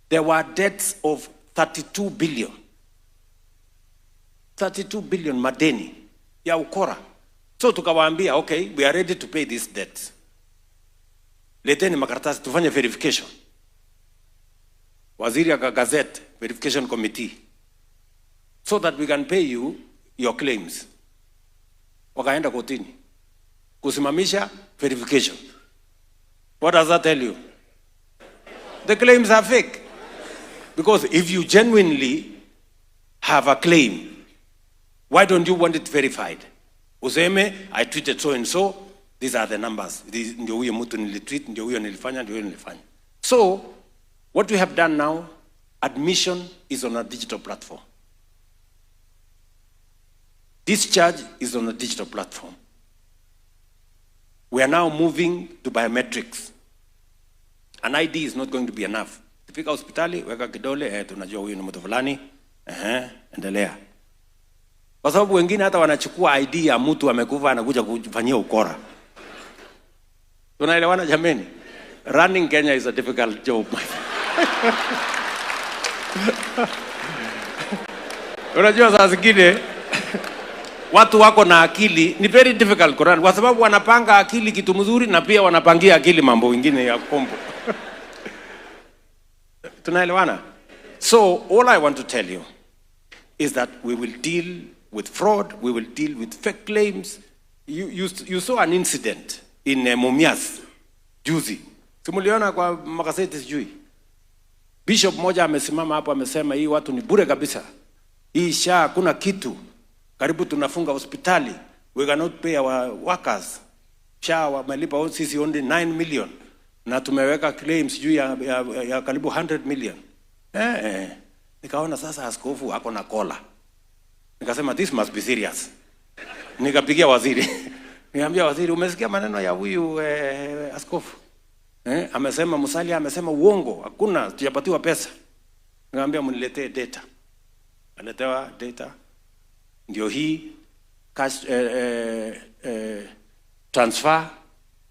there were debts of 32 billion. 32 billion madeni ya ukora. So tukawaambia, okay, we are ready to pay these debts. Leteni makaratasi tufanye verification. Waziri akagazette verification committee so that we can pay you your claims. Wakaenda kotini kusimamisha verification. What does that tell you? The claims are fake. Because if you genuinely have a claim, why don't you want it verified? Useme, I tweeted so and so, these are the numbers. Ndio huyo mtu nilitweet, ndio huyo nilifanya, ndio huyo nilifanya. So, what we have done now, admission is on a digital platform. Discharge is on a digital platform. We are now moving to biometrics. An ID is not going to be enough. Fika hospitali, weka kidole, tunajua huyu ni mtu fulani, endelea. Kwa sababu wengine hata wanachukua ID ya mtu amekufa anakuja kufanyia ukora. Tunaelewana jameni? Running Kenya is a difficult job, my friend. Unajua saa zingine watu wako na akili ni very difficult kurun kwa sababu wanapanga akili kitu mzuri na pia wanapangia akili mambo mengine ya kombo. Tunaelewana? So all I want to tell you is that we will deal with fraud, we will deal with fake claims. You saw an incident in Mumias juzi. Simuliona kwa magazeti sijui. Bishop moja amesimama hapo amesema hii watu ni bure kabisa. Hii SHA kuna kitu. Karibu tunafunga hospitali. We cannot pay our workers. SHA wamelipa sisi only 9 million. Na tumeweka claims juu ya karibu 100 million. Nikaona sasa askofu ako na kola. Nikasema this must be serious. Nikapigia waziri. Niambia waziri, umesikia maneno ya huyu askofu? Amesema Musalia amesema uongo, hakuna, tujapatiwa pesa. Nikamwambia mniletee data. Aletewa data. Ndio hii cash transfer,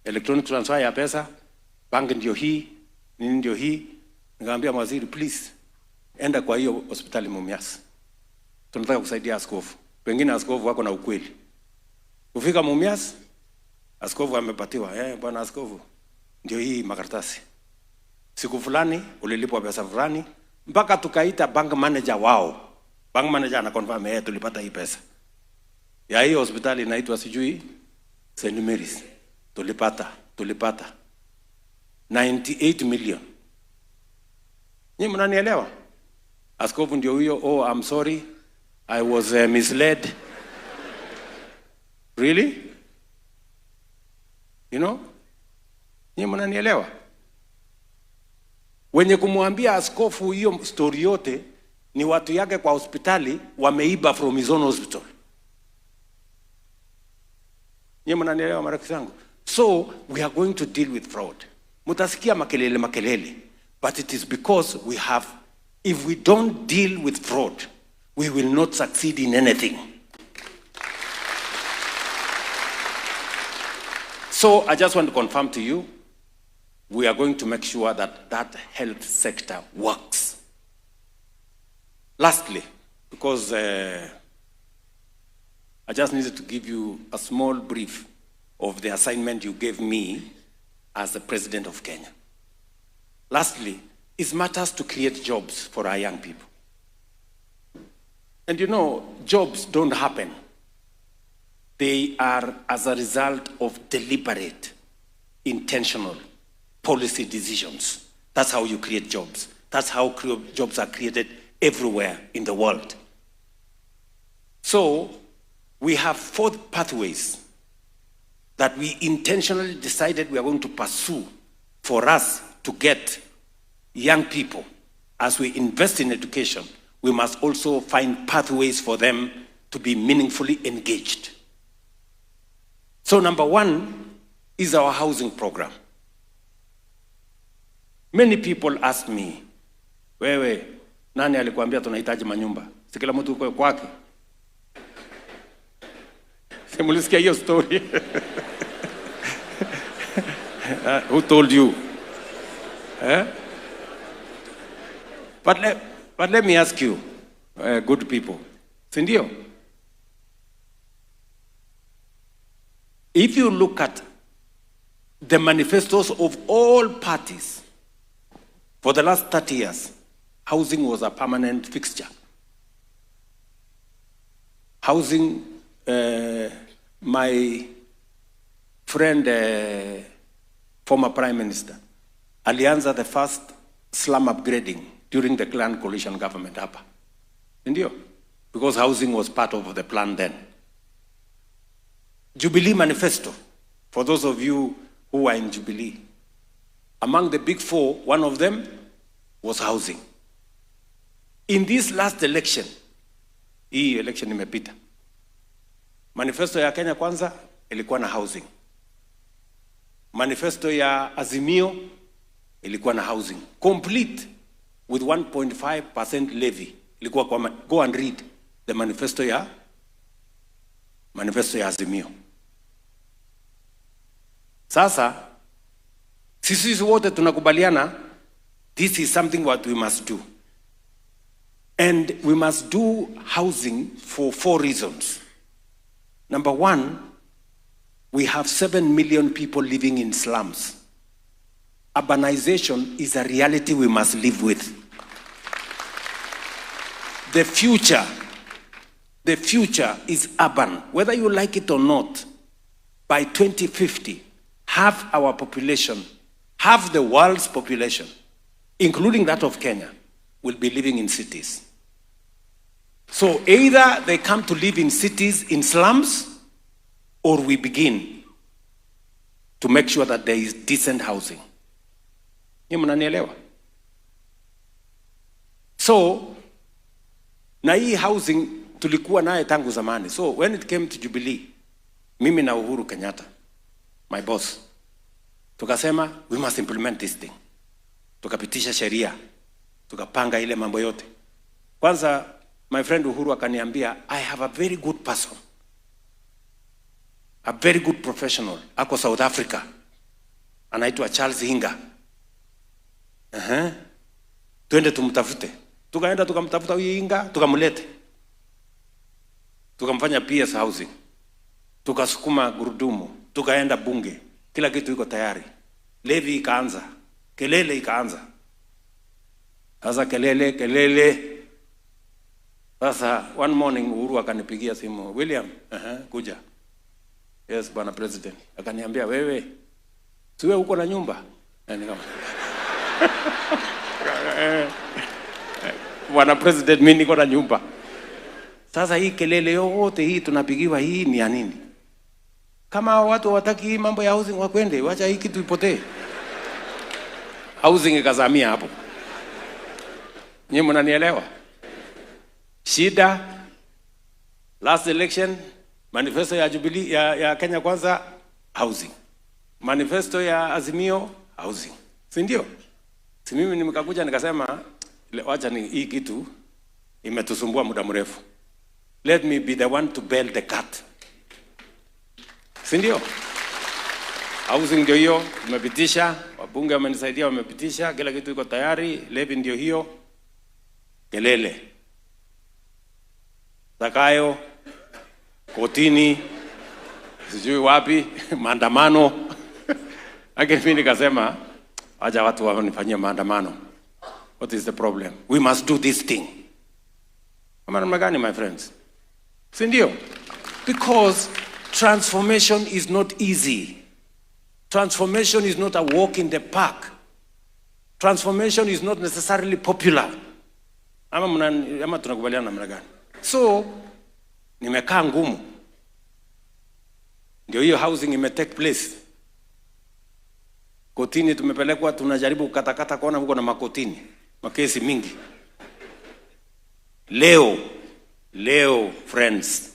electronic transfer ya pesa, bank ndio hii, nini ndio hii. Nikamwambia waziri, please enda kwa hiyo hospitali Mumias. Tunataka kusaidia askofu. Pengine askofu wako na ukweli. Kufika Mumias, askofu amepatiwa, bwana askofu, ndio hii makaratasi. Siku fulani ulilipwa pesa fulani, mpaka tukaita bank manager wao. Bank manager ana confirm tulipata hii pesa. Ya hiyo hospitali inaitwa sijui St. Mary's. Tulipata 98 million. Nyinyi mnanielewa? Askofu ndio huyo, I'm sorry, I was misled. Really? You know? Nyinyi mnanielewa? Wenye kumwambia askofu hiyo story yote ni watu yake kwa hospitali wameiba from his own hospital. Nyinyi mnanielewa marafiki zangu? So we are going to deal with fraud. Mutasikia makelele, but it is because if we don't deal with fraud, we will not succeed in anything. So I just want to confirm to you, we are going to make sure that health sector works. Lastly, because I just needed to give you a small brief of the assignment you gave me as the President of Kenya. Lastly, it matters to create jobs for our young people. And you know, jobs don't happen. They are as a result of deliberate, intentional policy decisions. That's how you create jobs. That's how jobs are created everywhere in the world. So we have 4 pathways that we intentionally decided we are going to pursue for us to get young people. As we invest in education, we must also find pathways for them to be meaningfully engaged. So number 1 is our housing program. Many people ask me, wewe, nani alikuambia tunahitaji manyumba? Si kila mtu uko kwake. Simulisikia hiyo story. Who told you? But let me ask you, good people, sindio? If you look at the manifestos of all parties for the last 30 years, housing was a permanent fixture. Housing, my friend, former Prime Minister, alianza the first slum upgrading during the Clan Coalition government hapa. Ndio? Because housing was part of the plan then. Jubilee Manifesto, for those of you who are in Jubilee, among the big 4, one of them was housing. In this last election, hii election imepita, manifesto ya Kenya Kwanza ilikuwa na housing. Manifesto ya Azimio ilikuwa na housing. Complete with 1.5% levy. Ilikuwa kwa, go and read the manifesto ya Azimio. Sasa, sisi wote tunakubaliana, this is something what we must do. And we must do housing for 4 reasons. Number 1, we have 7 million people living in slums. Urbanization is a reality we must live with. The future is urban. Whether you like it or not, by 2050, half our population, half the world's population, including that of Kenya, will be living in cities. So either they come to live in cities, in slums, or we begin to make sure that there is decent housing. Ni mnanielewa? So, na hii housing tulikuwa naye tangu zamani. So, when it came to Jubilee, mimi na Uhuru Kenyatta, my boss, tukasema, we must implement this thing. Tukapitisha sheria, tukapanga ile mambo yote. Kwanza, my friend Uhuru akaniambia, I have a very good person, a very good professional, ako South Africa, anaitwa Charles Hinga. Tuende tumtafute. Tukaenda tukamtafuta huyu Hinga, tukamlete. Tukamfanya PS housing. Tukasukuma gurudumu, tukaenda bunge. Kila kitu iko tayari. Levi ikaanza, kelele ikaanza. Sasa kelele. Sasa one morning Uhuru akanipigia simu, William, kuja. Yes, Bwana President. Akaniambia, wewe, siwe uko na nyumba? Nikama Bwana President, mimi niko na nyumba. Sasa hii kelele yote hii tunapigiwa, hii ni ya nini? Kama watu wataki hii mambo ya housing wakwende, wacha hii kitu ipotee. Housing ikazamia hapo. Nyinyi mnanielewa? Shida, last election, manifesto ya Jubilee ya Kenya Kwanza, housing. Manifesto ya Azimio, housing. Si ndio? Si mimi nimekakuja nikasema, wacha ni hii kitu imetusumbua muda mrefu. Let me be the one to bail the cat. Si ndio? Housing ndio hiyo, tumepitisha, wabunge wamenisaidia wamepitisha, kila kitu iko tayari, levy ndio hiyo. Kelele. Zakayo, kotini, sijui wapi, maandamano. Lakini mimi nikasema, acha watu wanifanyie maandamano. What is the problem? We must do this thing. Kama magani, my friends? Si ndio? Because transformation is not easy. Transformation is not a walk in the park. Transformation is not necessarily popular. Ama tunakubaliana namna gani? So, nimekaa ngumu. Ndio hiyo housing take place. Kotini tumepelekwa, tunajaribu kukatakata kuona huko na makotini. Makesi mingi. Leo, friends,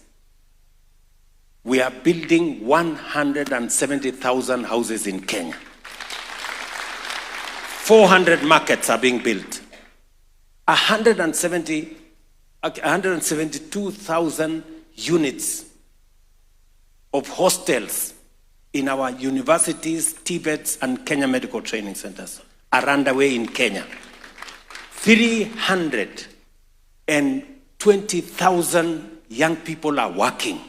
we are building 170,000 houses in Kenya. 400 markets are being built. 172,000 units of hostels in our universities, TVETs, and Kenya medical training centers are underway in Kenya. 320,000 young people are working.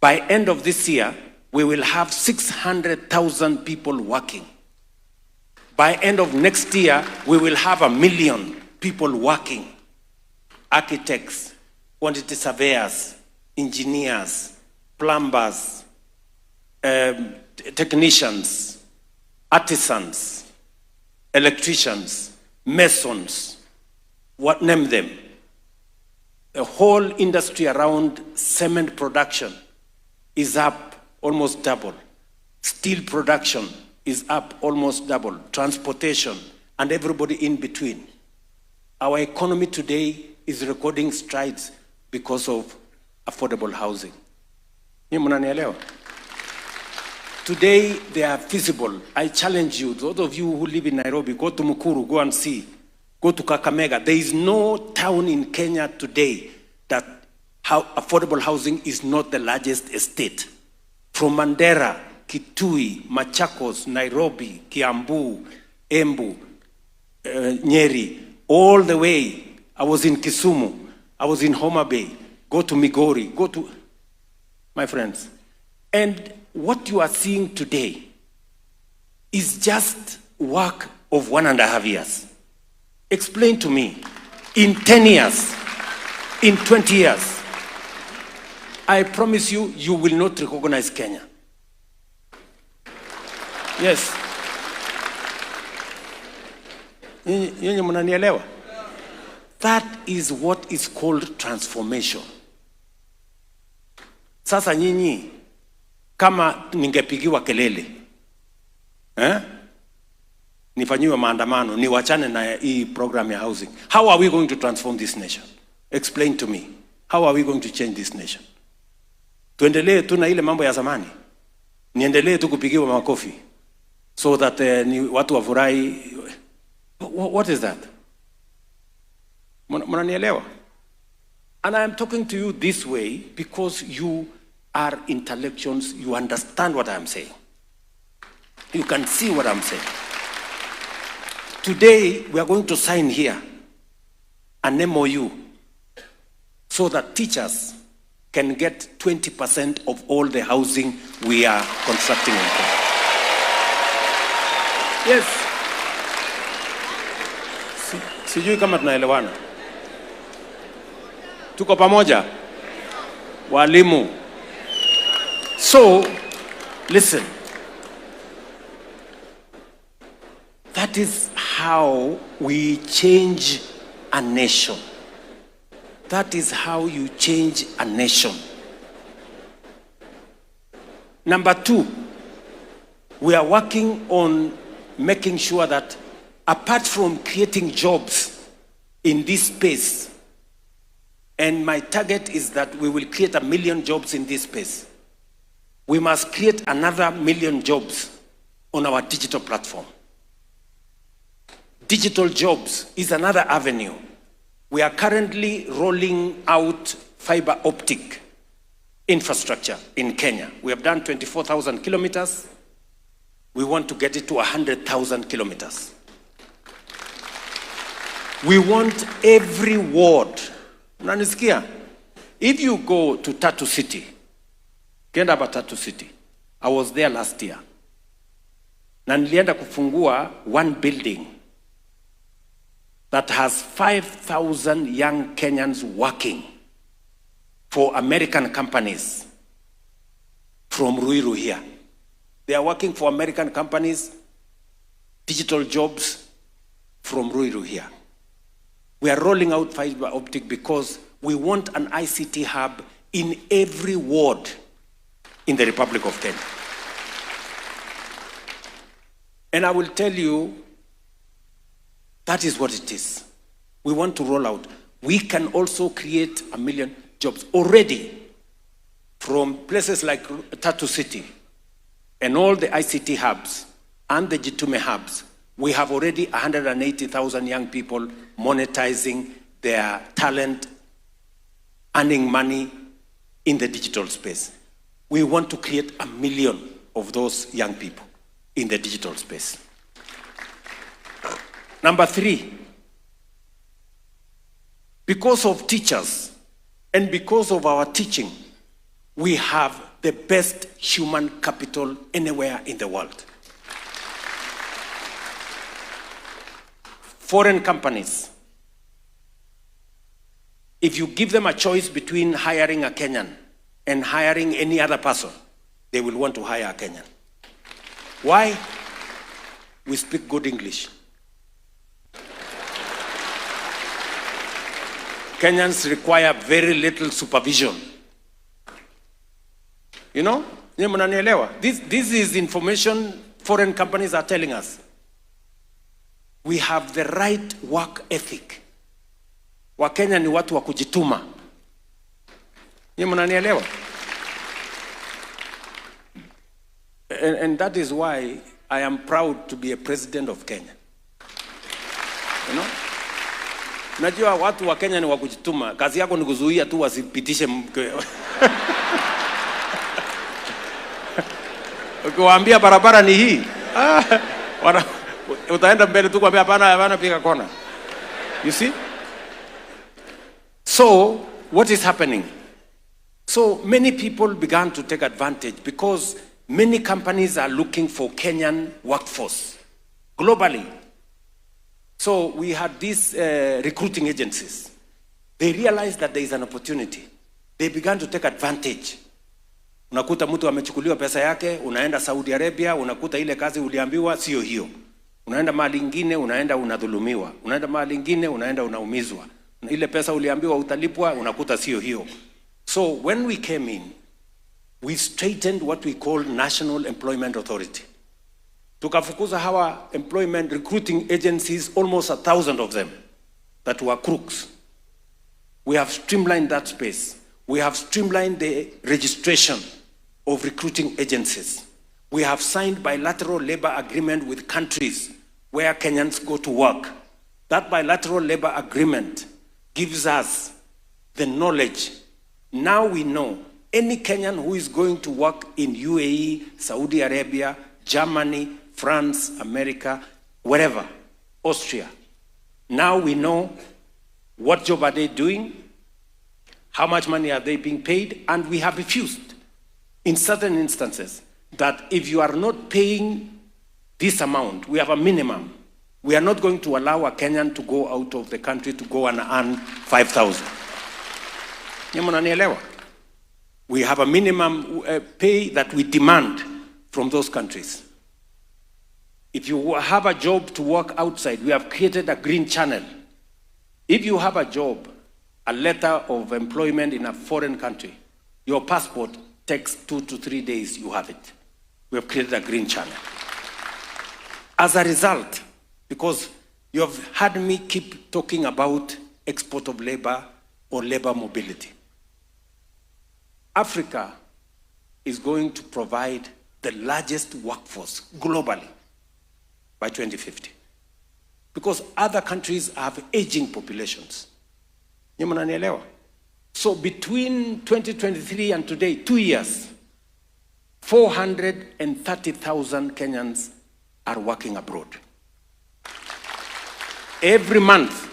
By end of this year, we will have 600,000 people working. By end of next year, we will have 1 million people working. Architects, quantity surveyors, engineers, plumbers, technicians, artisans, electricians, masons, what name them. The whole industry around cement production is up almost double. Steel production is up almost double. Transportation and everybody in between. Our economy today is recording strides because of affordable housing. Ni mnanielewa? Today they are feasible. I challenge you, those of you who live in Nairobi, go to Mukuru, go and see. Go to Kakamega. There is no town in Kenya today that affordable housing is not the largest estate. From Mandera, Kitui, Machakos, Nairobi, Kiambu, Embu, Nyeri, all the way. I was in Kisumu, I was in Homa Bay, go to Migori, go to, my friends. And what you are seeing today is just work of 1.5 years. Explain to me, in 10 years, in 20 years, I promise you, you will not recognize Kenya. Yes. Nyinyi mnanielewa? That is what is called transformation. Sasa nyinyi, kama ningepigiwa kelele, nifanyiwe maandamano, niwachane na hii program ya housing, how are we going to transform this nation? Explain to me. How are we going to change this nation? Tuendelee tu na ile mambo ya zamani? Niendelee tu kupigiwa makofi so that ni watu wafurahi? What is that? Mnanielewa? And I am talking to you this way because you are intellectuals, you understand what I am saying. You can see what I'm saying. Today, we are going to sign here an MOU so that teachers can get 20% of all the housing we are constructing in Kenya. Yes. Sijui kama tunaelewana. Tuko pamoja? Walimu. So, listen. That is how we change a nation. That is how you change a nation. Number 2, we are working on making sure that apart from creating jobs in this space, and my target is that we will create 1 million jobs in this space, we must create another 1 million jobs on our digital platform. Digital jobs is another avenue. We are currently rolling out fiber optic infrastructure in Kenya. We have done 24,000 kilometers. We want to get it to 100,000 kilometers. We want every ward. Unanisikia? If you go to Tatu City, Kenda ba Tatu City, I was there last year. Na nilienda kufungua one building that has 5,000 young Kenyans working for American companies from Ruiru here. They are working for American companies, digital jobs from Ruiru here. We are rolling out fiber optic because we want an ICT hub in every ward in the Republic of Kenya. And I will tell you, that is what it is. We want to roll out. We can also create 1 million jobs already from places like Tatu City and all the ICT hubs and the Jitume hubs. We have already 180,000 young people monetizing their talent, earning money in the digital space. We want to create 1 million of those young people in the digital space. Number 3, because of teachers and because of our teaching, we have the best human capital anywhere in the world. Foreign companies, if you give them a choice between hiring a Kenyan and hiring any other person, they will want to hire a Kenyan. Why? We speak good English. Kenyans require very little supervision. You know? This is information foreign companies are telling us. We have the right work ethic. Wakenya ni watu wa kujituma. And that is why I am proud to be a president of Kenya. You know? Najua watu wa Kenya ni wa kujituma. Kazi yako ni kuzuia tu wasipitishe mke. Ukiwaambia barabara ni hii. Utaenda mbele tu kuambia hapana piga kona. You see? So, what is happening? So, many people began to take advantage because many companies are looking for Kenyan workforce globally. So we had these recruiting agencies. They realized that there is an opportunity. They began to take advantage. Unakuta mtu amechukuliwa pesa yake, unaenda Saudi Arabia, unakuta ile kazi uliambiwa sio hiyo. Unaenda mahali ingine, unaenda unadhulumiwa. Unaenda mahali ingine, unaenda unaumizwa. Ile pesa uliambiwa utalipwa, unakuta sio hiyo. So when we came in, we straightened what we call National Employment Authority. Tukafukuza hawa employment recruiting agencies, almost 1,000 of them, that were crooks. We have streamlined that space. We have streamlined the registration of recruiting agencies. We have signed bilateral labor agreement with countries where Kenyans go to work. That bilateral labor agreement gives us the knowledge. Now we know any Kenyan who is going to work in UAE, Saudi Arabia, Germany, France, America, wherever, Austria. Now we know what job are they doing, how much money are they being paid, and we have refused in certain instances that if you are not paying this amount, we have a minimum. We are not going to allow a Kenyan to go out of the country to go and earn 5,000. We have a minimum pay that we demand from those countries. If you have a job to work outside, we have created a green channel. If you have a job, a letter of employment in a foreign country, your passport takes 2 to 3 days, you have it. We have created a green channel. As a result, because you have heard me keep talking about export of labor or labor mobility, Africa is going to provide the largest workforce globally by 2050. Because other countries have aging populations. So between 2023 and today, 2 years, 430,000 Kenyans are working abroad. Every month,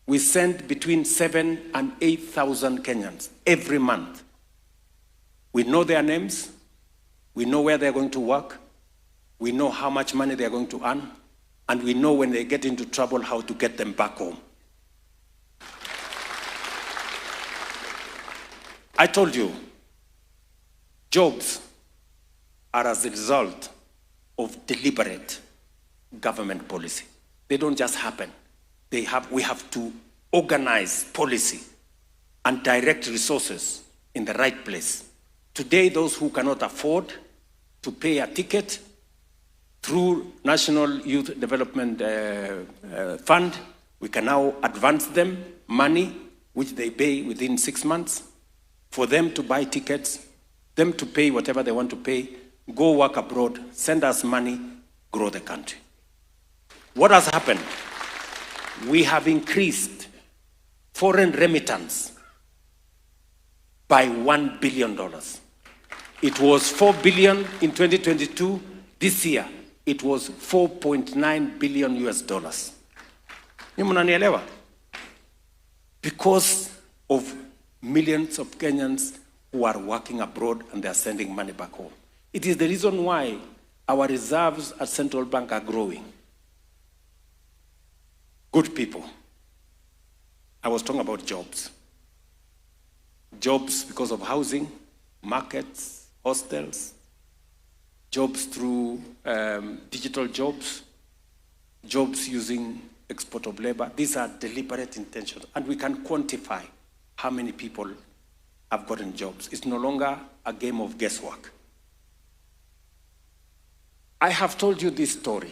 we send between 7,000 and 8,000 Kenyans, every month. We know their names, we know where they're going to work, we know how much money they're going to earn, and we know when they get into trouble how to get them back home. I told you, jobs are as a result of deliberate government policy. They don't just happen. We have to organize policy and direct resources in the right place. Today, those who cannot afford to pay a ticket through National Youth Development Fund, we can now advance them money, which they pay within 6 months, for them to buy tickets, them to pay whatever they want to pay, go work abroad, send us money, grow the country. What has happened? We have increased foreign remittance by $1 billion. It was $4 billion in 2022. This year, it was $4.9 billion US. Because of millions of Kenyans who are working abroad and they are sending money back home. It is the reason why our reserves at Central Bank are growing. Good people. I was talking about jobs. Jobs because of housing, markets, hostels, jobs through digital jobs, jobs using export of labor. These are deliberate intentions, and we can quantify how many people have gotten jobs. It's no longer a game of guesswork. I have told you this story.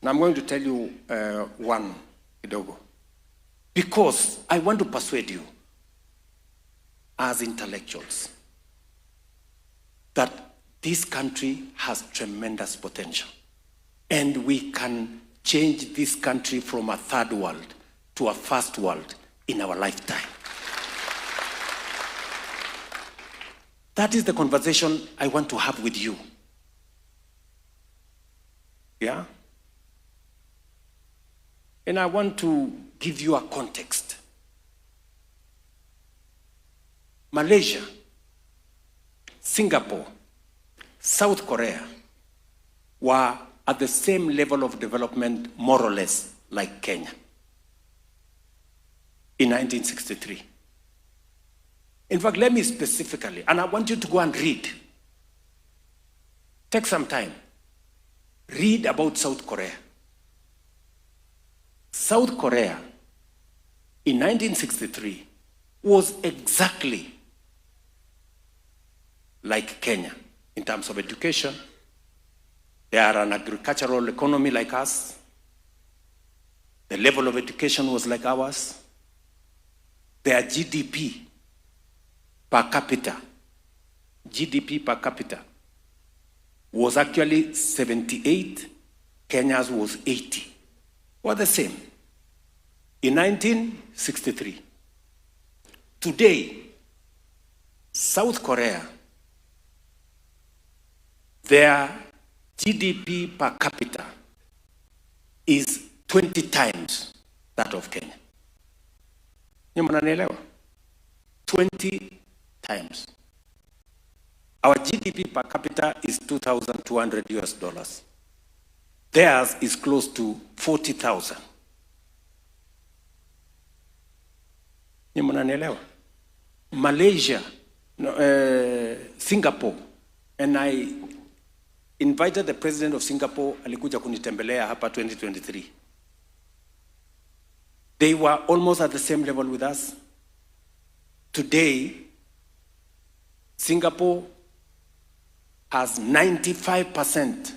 And I'm going to tell you one, kidogo. Because I want to persuade you as intellectuals that this country has tremendous potential. And we can change this country from a third world to a first world in our lifetime. That is the conversation I want to have with you. Yeah? And I want to give you a context. Malaysia, Singapore, South Korea were at the same level of development, more or less, like Kenya in 1963. In fact, let me specifically, and I want you to go and read. Take some time. Read about South Korea. South Korea in 1963 was exactly like Kenya in terms of education. They are an agricultural economy like us. The level of education was like ours. Their GDP per capita was actually 78, Kenya's was 80. Or the same. In 1963. Today, South Korea, their GDP per capita is 20 times that of Kenya. You mnanielewa? 20 times. Our GDP per capita is $2,200. Theirs is close to 40,000. You mnanielewa? Malaysia, Singapore, and I invited the president of Singapore, alikuja kunitembelea hapa 2023. They were almost at the same level with us. Today, Singapore has 95%,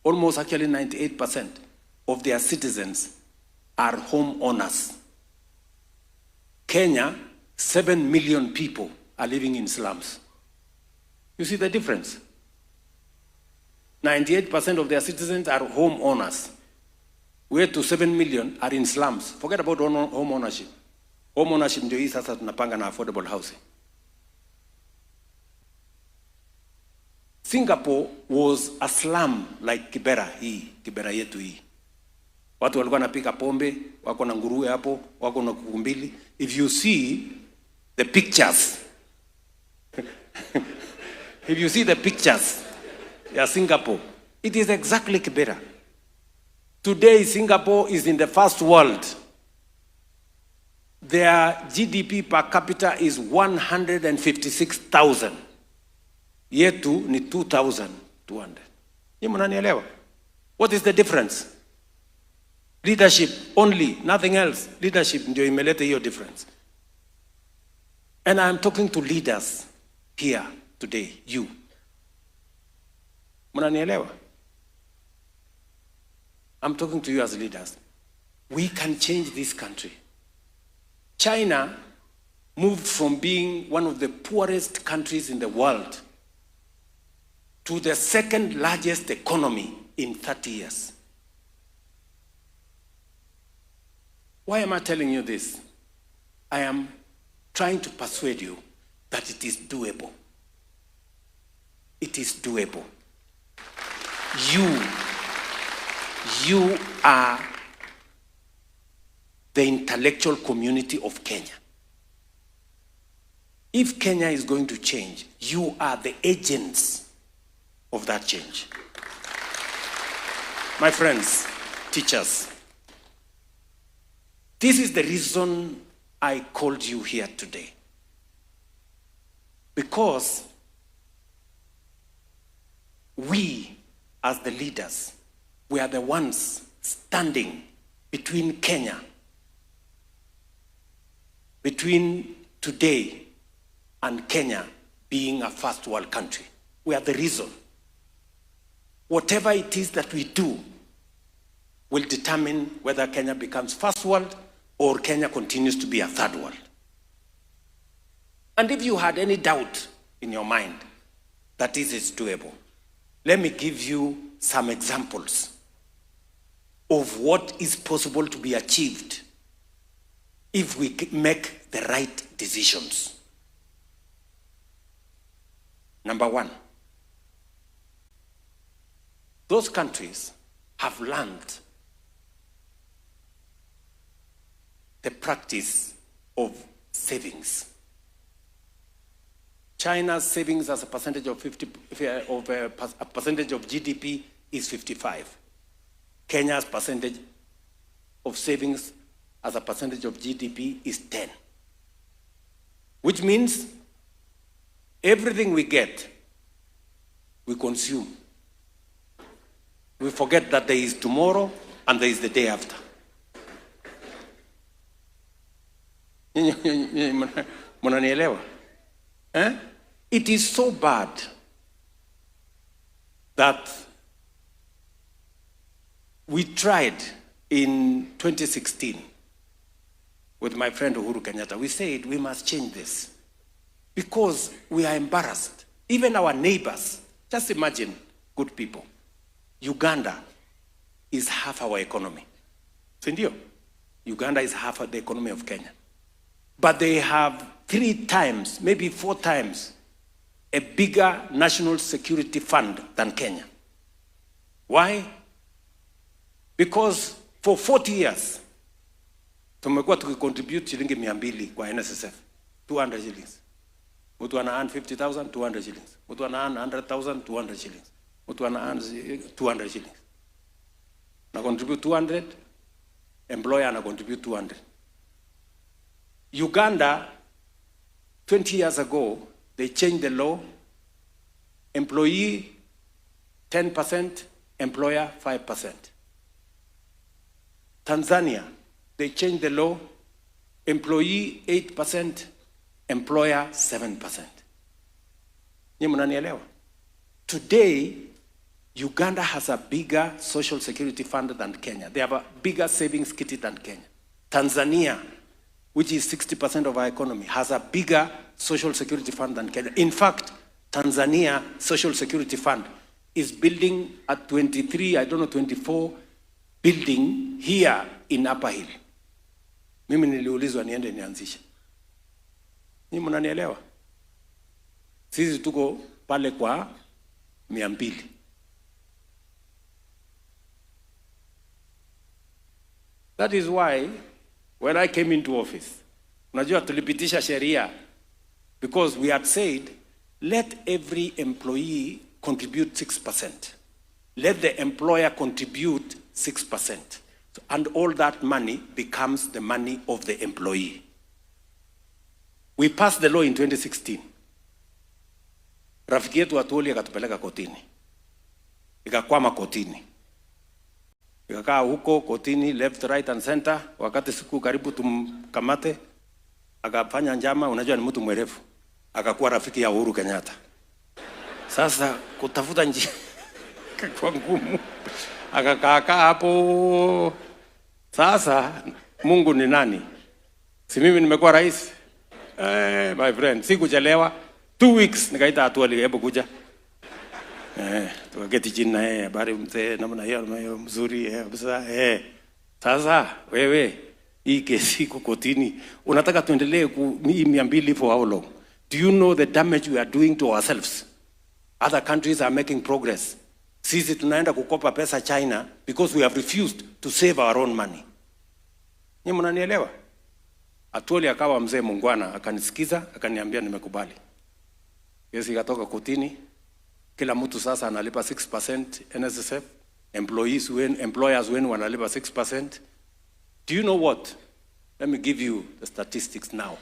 almost actually 98% of their citizens are homeowners. Kenya, 7 million people are living in slums. You see the difference? 98% of their citizens are homeowners. Where to 7 million are in slums. Forget about home ownership. Home ownership ndio hii sasa tunapanga na affordable housing. Singapore was a slum like Kibera yetu hii. Watu walikuwa wanapika pombe, wako na nguruwe hapo, wako na kuku mbili. If you see the pictures, if you see the pictures, Singapore, it is exactly Kibera. Today, Singapore is in the first world. Their GDP per capita is 156,000. Yetu ni 2,200. Ni mnanielewa? What is the difference? Leadership only, nothing else. Leadership ndio imeleta hiyo difference. And I'm talking to leaders here today, you. Mnanielewa? I'm talking to you as leaders. We can change this country. China moved from being one of the poorest countries in the world to the second largest economy in 30 years. Why am I telling you this? I am trying to persuade you that it is doable. It is doable. You are the intellectual community of Kenya. If Kenya is going to change, you are the agents of that change. My friends, teachers, this is the reason I called you here today. Because we, as the leaders, we are the ones standing between Kenya, between today and Kenya being a first world country. We are the reason. Whatever it is that we do will determine whether Kenya becomes first world or Kenya continues to be a third world. And if you had any doubt in your mind that this is doable, let me give you some examples of what is possible to be achieved if we make the right decisions. Number one, those countries have learned the practice of savings. China's savings as a percentage of a percentage of GDP is 55. Kenya's percentage of savings as a percentage of GDP is 10. Which means everything we get, we consume. We forget that there is tomorrow and there is the day after. Mnanielewa? It is so bad that we tried in 2016 with my friend Uhuru Kenyatta. We said we must change this because we are embarrassed. Even our neighbors, just imagine, good people, Uganda is half our economy. Sindio? Uganda is half of the economy of Kenya. But they have 3 times, maybe 4 times, a bigger national security fund than Kenya. Why? Because for 40 years, tumekuwa tukicontribute shilingi 200 kwa NSSF, 200 shillings. Mtu ana earn 50,000, 200 shillings. Mtu ana earn 100,000, 200 shillings. Mtu ana earn 200 shillings. Na contribute 200, employer ana contribute 200. Uganda, 20 years ago, they changed the law. Employee 10%, employer 5%. Tanzania, they changed the law. Employee 8%, employer 7%. Ni mnanielewa? Today, Uganda has a bigger social security fund than Kenya. They have a bigger savings kitty than Kenya. Tanzania, which is 60% of our economy, has a bigger social security fund than Kenya. In fact, Tanzania social security fund is building a 24 building here in Upper Hill. Mimi niliulizwa niende nianzishe. Ni mnanielewa? Sisi tuko pale kwa 200. That is why when I came into office, unajua tulipitisha sheria because we had said let every employee contribute 6%. Let the employer contribute 6%. And all that money becomes the money of the employee. We passed the law in 2016. Rafiki yetu Atwoli akatupeleka kotini. Ikakwama kotini. Ikakaa huko kotini, left, right and center. Wakati siku karibu tumkamate, akafanya njama, unajua ni mtu mwerevu. Akakuwa rafiki ya Uhuru Kenyatta. Sasa kutafuta njia kwa ngumu. Akakaa hapo. Sasa Mungu ni nani? Si mimi nimekuwa rais? My friend, sikuchelewa. 2 weeks nikaita Atwoli, hebu kuja. Tukaketi chini na yeye, habari mzee, namna hiyo mzuri kabisa. Sasa wewe hii kesi iko kotini. Unataka tuendelee ku 200 for how long? Do you know the damage we are doing to ourselves? Other countries are making progress. Sisi tunaenda kukopa pesa China because we have refused to save our own money. Ni mnanielewa? Atwoli akawa mzee mungwana, akanisikiza, akaniambia nimekubali. Kesi ikatoka kotini. Kila mtu sasa analipa 6% NSSF. Employers wenu wanalipa 6%. Do you know what? Let me give you the statistics now.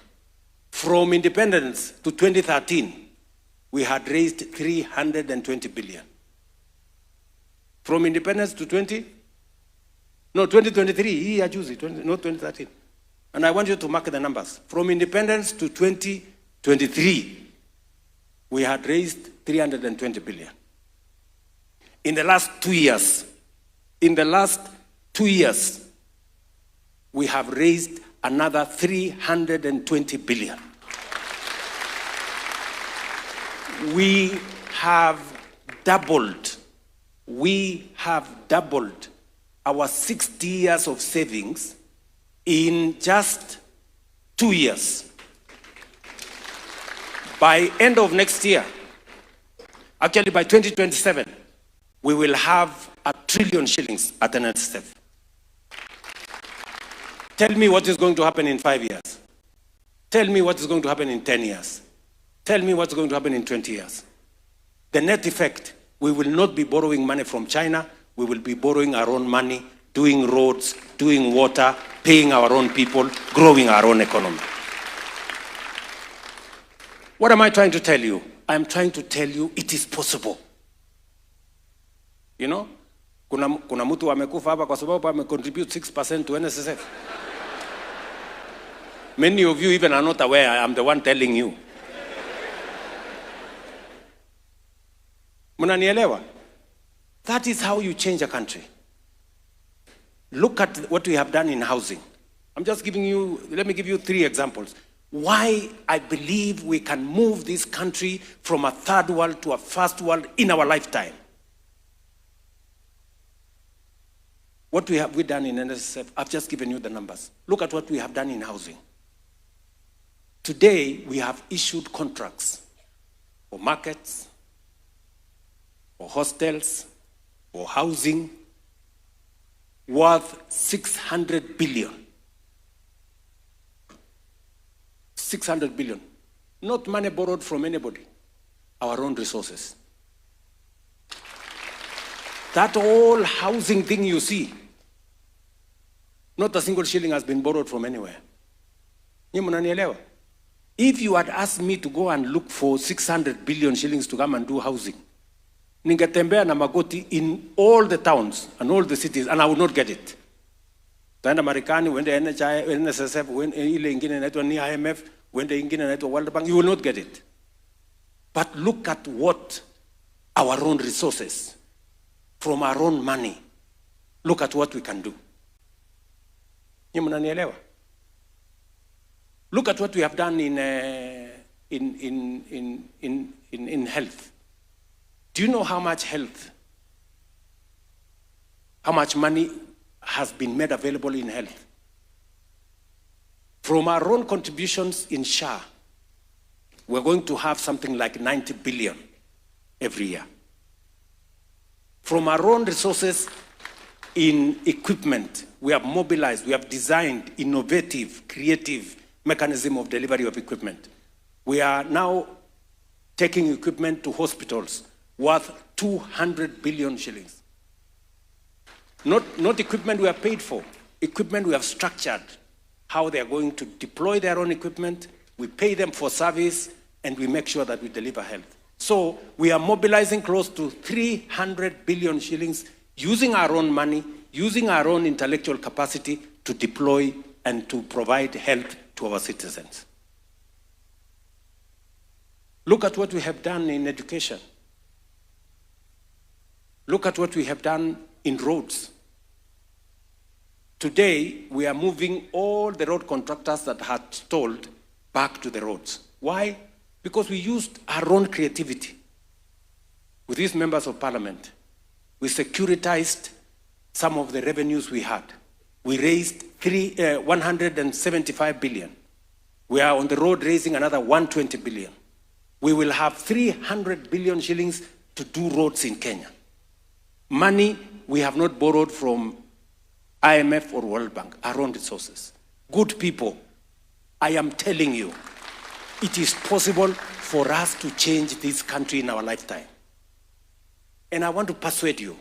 From independence to 2013, we had raised 320 billion. From independence to 2023, hii ya juzi, not 2013. And I want you to mark the numbers. From independence to 2023, we had raised 320 billion. In the last 2 years, we have raised another 320 billion. We have doubled our 60 years of savings in just 2 years. By end of next year, actually by 2027, we will have 1 trillion shillings at NSSF. Tell me what is going to happen in 5 years. Tell me what is going to happen in 10 years. Tell me what's going to happen in 20 years. The net effect, we will not be borrowing money from China. We will be borrowing our own money, doing roads, doing water, paying our own people, growing our own economy. What am I trying to tell you? I'm trying to tell you it is possible. You know, kuna mtu amekufa hapa kwa sababu amecontribute 6% to NSSF. Many of you even are not aware I am the one telling you. Mnanielewa? That is how you change a country. Look at what we have done in housing. I'm just giving you, let me give you 3 examples. Why I believe we can move this country from a third world to a first world in our lifetime. What we have done in NSSF, I've just given you the numbers. Look at what we have done in housing. Today, we have issued contracts for markets, for hostels, for housing, worth 600 billion. 600 billion. Not money borrowed from anybody. Our own resources. That whole housing thing you see, not a single shilling has been borrowed from anywhere. If you had asked me to go and look for 600 billion shillings to come and do housing, ningetembea na magoti in all the towns and all the cities, and I would not get it. Taenda Marekani, wende NSSF, wende ile ingine inaitwa ni IMF, wende ingine inaitwa World Bank, you will not get it. But look at what our own resources, from our own money, look at what we can do. Look at what we have done in health. Do you know how much health, how much money has been made available in health? From our own contributions in SHA, we're going to have something like 90 billion every year. From our own resources in equipment, we have mobilized, we have designed innovative, creative mechanism of delivery of equipment. We are now taking equipment to hospitals worth 200 billion shillings. Not equipment we have paid for, equipment we have structured, how they are going to deploy their own equipment, we pay them for service, and we make sure that we deliver health. So we are mobilizing close to 300 billion shillings, using our own money, using our own intellectual capacity to deploy and to provide health to our citizens. Look at what we have done in education. Look at what we have done in roads. Today, we are moving all the road contractors that had stalled back to the roads. Why? Because we used our own creativity. With these members of parliament, we securitized some of the revenues we had. We raised 175 billion. We are on the road raising another 120 billion. We will have 300 billion shillings to do roads in Kenya. Money we have not borrowed from IMF or World Bank, our own resources. Good people, I am telling you, it is possible for us to change this country in our lifetime. And I want to persuade you,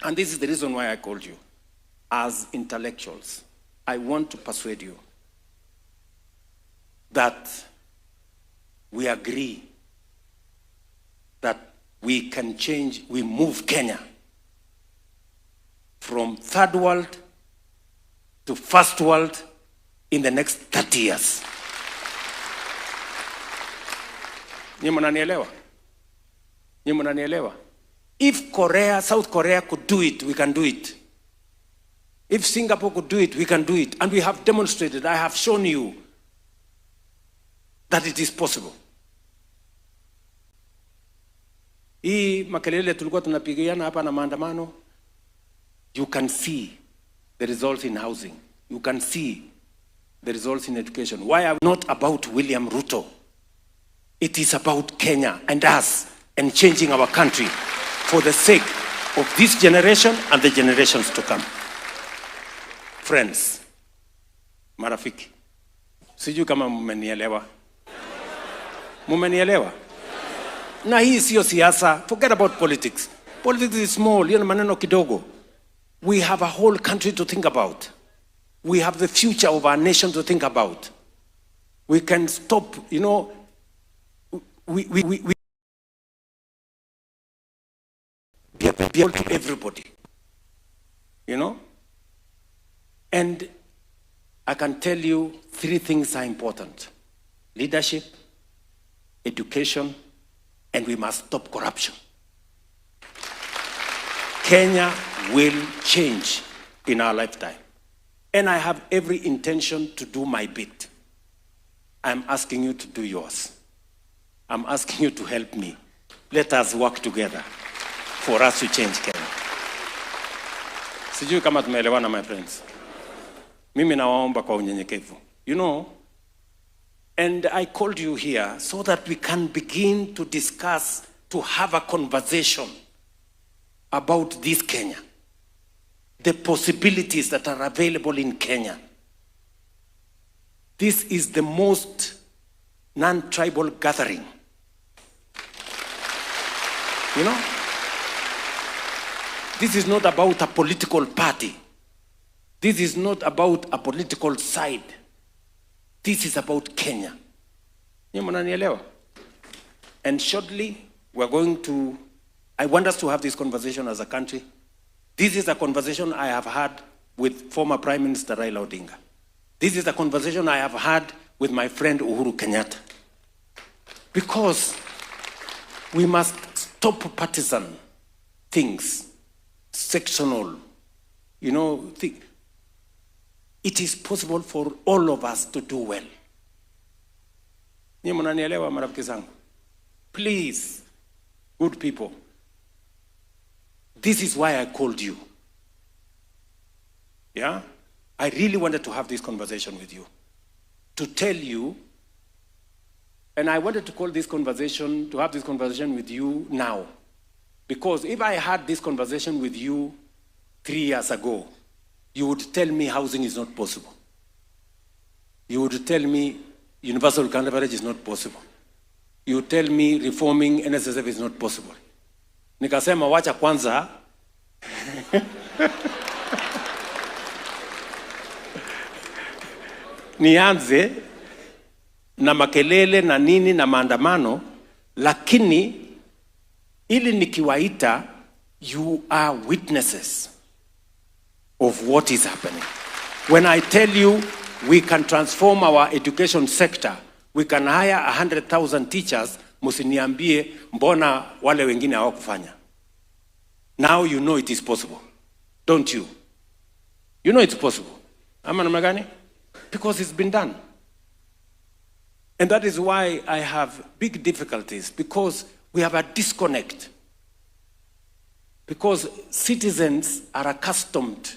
and this is the reason why I called you, as intellectuals, I want to persuade you that we agree that we can change, we move Kenya from third world to first world in the next 30 years. If South Korea could do it, we can do it. If Singapore could do it, we can do it. And we have demonstrated, I have shown you that it is possible. Hii makelele tulikuwa tunapigiana hapa na maandamano, you can see the results in housing. You can see the results in education. Why are we not about William Ruto? It is about Kenya and us and changing our country for the sake of this generation and the generations to come. Friends, marafiki, sijui kama mmenielewa. Mmenielewa? Na hii sio siasa. Forget about politics. Politics is small, hiyo maneno kidogo. We have a whole country to think about. We have the future of our nation to think about. We can stop, you know, we be able to everybody, you know? And I can tell you 3 things are important: leadership, education, and we must stop corruption. Kenya will change in our lifetime. And I have every intention to do my bit. I'm asking you to do yours. I'm asking you to help me. Let us work together for us to change Kenya. Sijui kama tumeelewana, my friends. Mimi nawaomba kwa unyenyekevu. You know, and I called you here so that we can begin to discuss, to have a conversation about this Kenya. The possibilities that are available in Kenya. This is the most non-tribal gathering. You know? This is not about a political party. This is not about a political side. This is about Kenya. And shortly, we're going to, I want us to have this conversation as a country. This is a conversation I have had with former Prime Minister Raila Odinga. This is a conversation I have had with my friend Uhuru Kenyatta. Because we must stop partisan things, sectional, you know. It is possible for all of us to do well. Please, good people, this is why I called you. Yeah? I really wanted to have this conversation with you. To tell you, and I wanted to call this conversation, to have this conversation with you now. Because if I had this conversation with you 3 years ago, you would tell me housing is not possible. You would tell me universal coverage is not possible. You would tell me reforming NSSF is not possible. Nikasema wacha kwanza nianze na makelele na nini na maandamano, lakini ili nikiwaita, you are witnesses of what is happening. When I tell you we can transform our education sector, we can hire 100,000 teachers, musiniambie mbona wale wengine hawakufanya. Now you know it is possible, don't you? You know it's possible. Ama namna gani? Because it's been done. And that is why I have big difficulties, because we have a disconnect. Because citizens are accustomed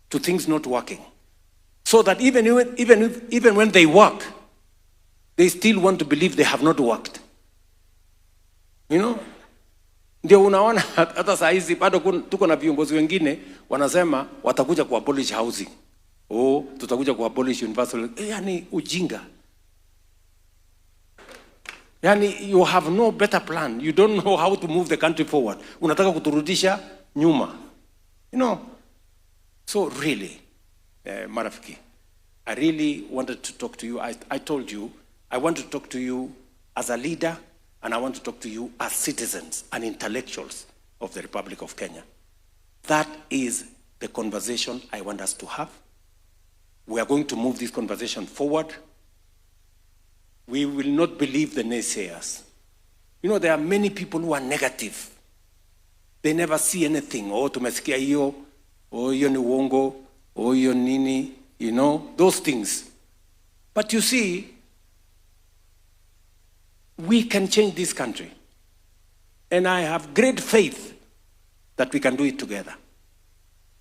to things not working. So that even when they work, they still want to believe they have not worked. You know? Ndio unaona hata saa hizi bado tuko na viongozi wengine wanasema watakuja ku abolish housing. Oh, tutakuja ku abolish universal. Yani ujinga. Yani you have no better plan. You don't know how to move the country forward. Unataka kuturudisha nyuma. You know? So really, marafiki, I really wanted to talk to you. I told you, I want to talk to you as a leader, and I want to talk to you as citizens and intellectuals of the Republic of Kenya. That is the conversation I want us to have. We are going to move this conversation forward. We will not believe the naysayers. You know, there are many people who are negative. They never see anything. Oh, tumesikia hiyo, oh, hiyo ni uongo, oh, hiyo nini, you know, those things. But you see, we can change this country. And I have great faith that we can do it together.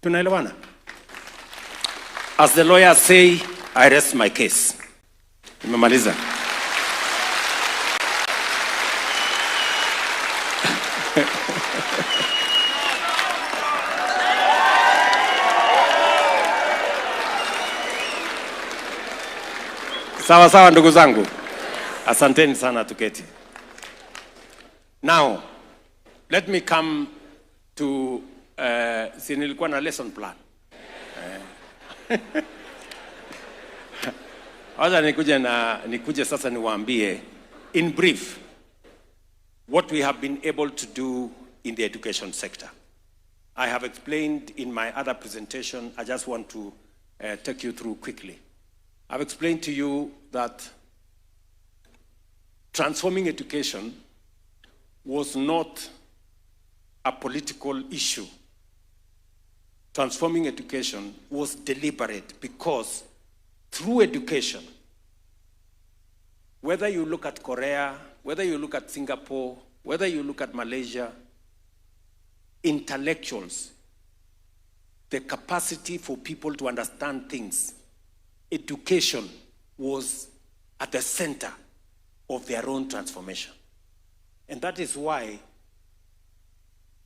Tunaelewana? As the lawyers say, I rest my case. Nimemaliza. Sawa sawa ndugu zangu. Asanteni sana, tuketi. Now, let me come to si nilikuwa na lesson plan. Wacha nikuje sasa niwaambie in brief what we have been able to do in the education sector. I have explained in my other presentation. I just want to take you through quickly. I've explained to you that transforming education was not a political issue. Transforming education was deliberate because through education, whether you look at Korea, whether you look at Singapore, whether you look at Malaysia, intellectuals, the capacity for people to understand things, education was at the center of their own transformation. And that is why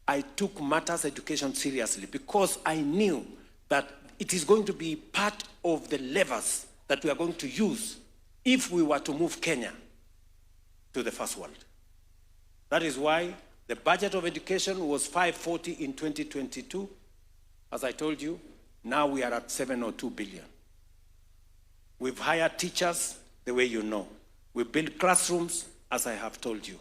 I took matters education seriously, because I knew that it is going to be part of the levers that we are going to use if we were to move Kenya to the first world. That is why the budget of education was 540 in 2022. As I told you, now we are at 702 billion. We've hired teachers the way you know. We built classrooms, as I have told you.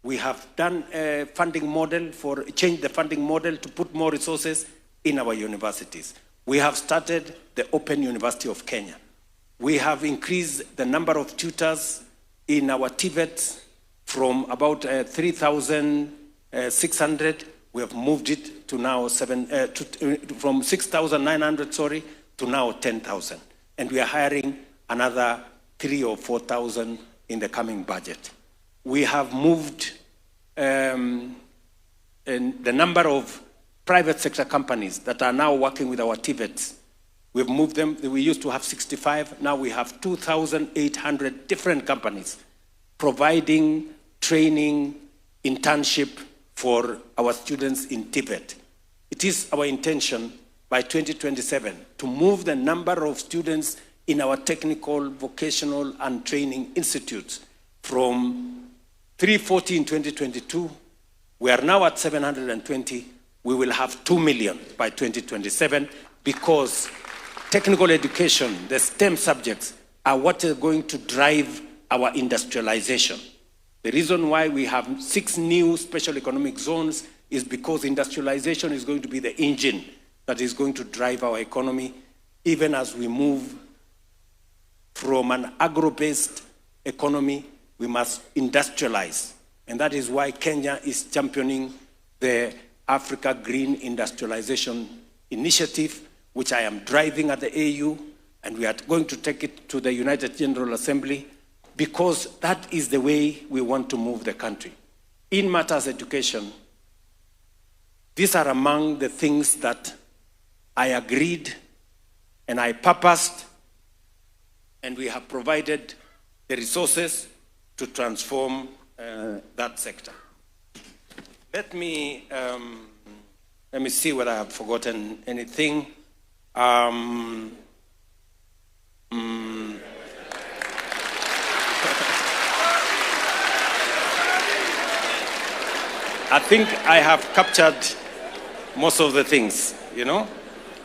We have done a funding model changed the funding model to put more resources in our universities. We have started the Open University of Kenya. We have increased the number of tutors in our TVET from about 3,600. We have moved it to now from 6,900, to now 10,000. And we are hiring another 3,000 or 4,000 in the coming budget. We have moved in the number of private sector companies that are now working with our TVETs. We've moved them. We used to have 65. Now we have 2,800 different companies providing training, internship for our students in TVET. It is our intention by 2027 to move the number of students in our technical, vocational, and training institutes from 340 in 2022. We are now at 720. We will have 2 million by 2027 because technical education, the STEM subjects, are what are going to drive our industrialization. The reason why we have 6 new special economic zones is because industrialization is going to be the engine that is going to drive our economy, even as we move from an agro-based economy, we must industrialize. And that is why Kenya is championing the Africa Green Industrialization Initiative, which I am driving at the AU, and we are going to take it to the United General Assembly, because that is the way we want to move the country. In matters education, these are among the things that I agreed and I purposed, and we have provided the resources to transform that sector. Let me see whether I have forgotten anything. I think I have captured most of the things, you know?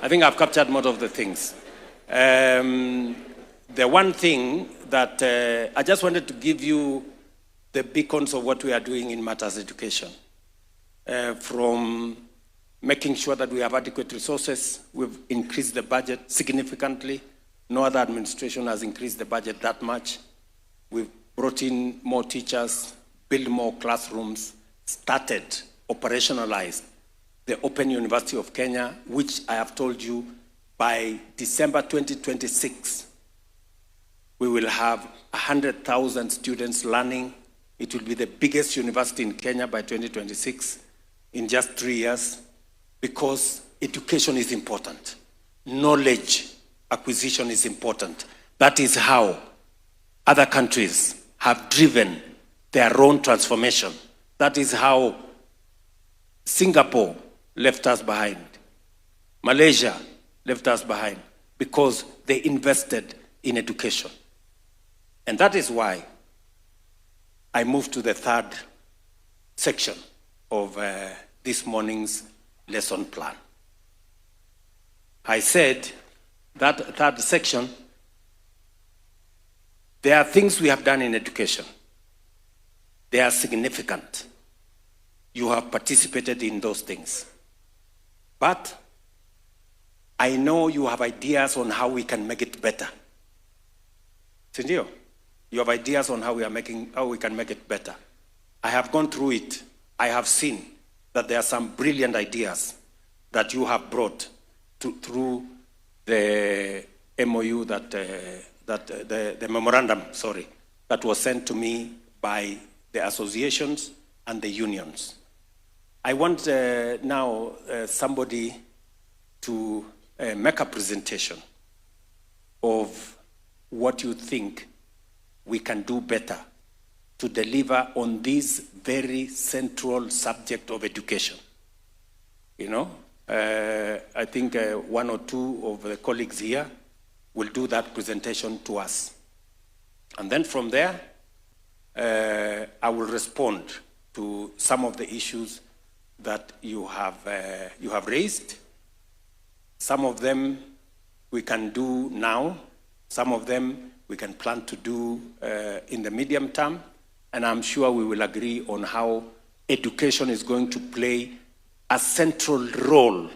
I think I've captured most of the things. The one thing that I just wanted to give you the beacons of what we are doing in matters education. From making sure that we have adequate resources, we've increased the budget significantly. No other administration has increased the budget that much. We've brought in more teachers, built more classrooms, started, operationalized the Open University of Kenya, which I have told you by December 2026, we will have 100,000 students learning. It will be the biggest university in Kenya by 2026 in just 3 years, because education is important. Knowledge acquisition is important. That is how other countries have driven their own transformation. That is how Singapore left us behind. Malaysia left us behind because they invested in education. And that is why I moved to the third section of this morning's lesson plan. I said that third section, there are things we have done in education. They are significant. You have participated in those things. But I know you have ideas on how we can make it better. Sindio? You have ideas on how we can make it better. I have gone through it. I have seen that there are some brilliant ideas that you have brought through the MOU the memorandum, that was sent to me by the associations and the unions. I want now somebody to make a presentation of what you think we can do better to deliver on this very central subject of education. You know, I think one or two of the colleagues here will do that presentation to us. And then from there, I will respond to some of the issues that you have raised. Some of them we can do now. Some of them we can plan to do in the medium term. And I'm sure we will agree on how education is going to play a central role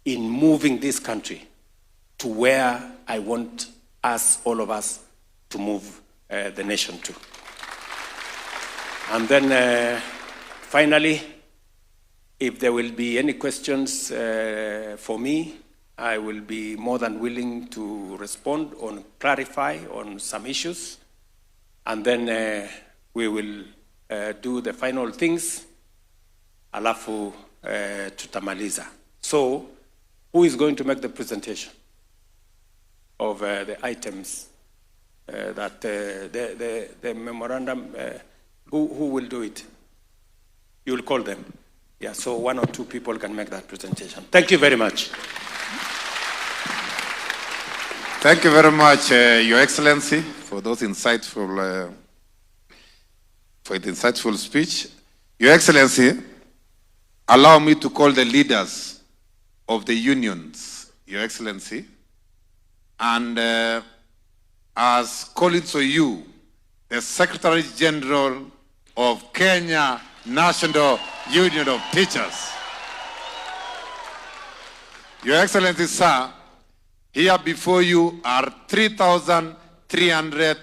in moving this country to where I want us, all of us, to move the nation to. And then finally, if there will be any questions for me, I will be more than willing to respond or clarify on some issues. And then we will do the final things, alafu tutamaliza. So, who is going to make the presentation of the items that the memorandum, who will do it? You will call them. Yeah, so one or two people can make that presentation. Thank you very much. Thank you very much, Your Excellency, for those insightful, for the insightful speech. Your Excellency, allow me to call the leaders of the unions, Your Excellency, and as colleagues to you, the Secretary General of Kenya National Union of Teachers. Your Excellency, sir, here before you are 3,300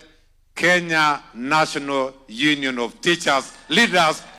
Kenya National Union of Teachers leaders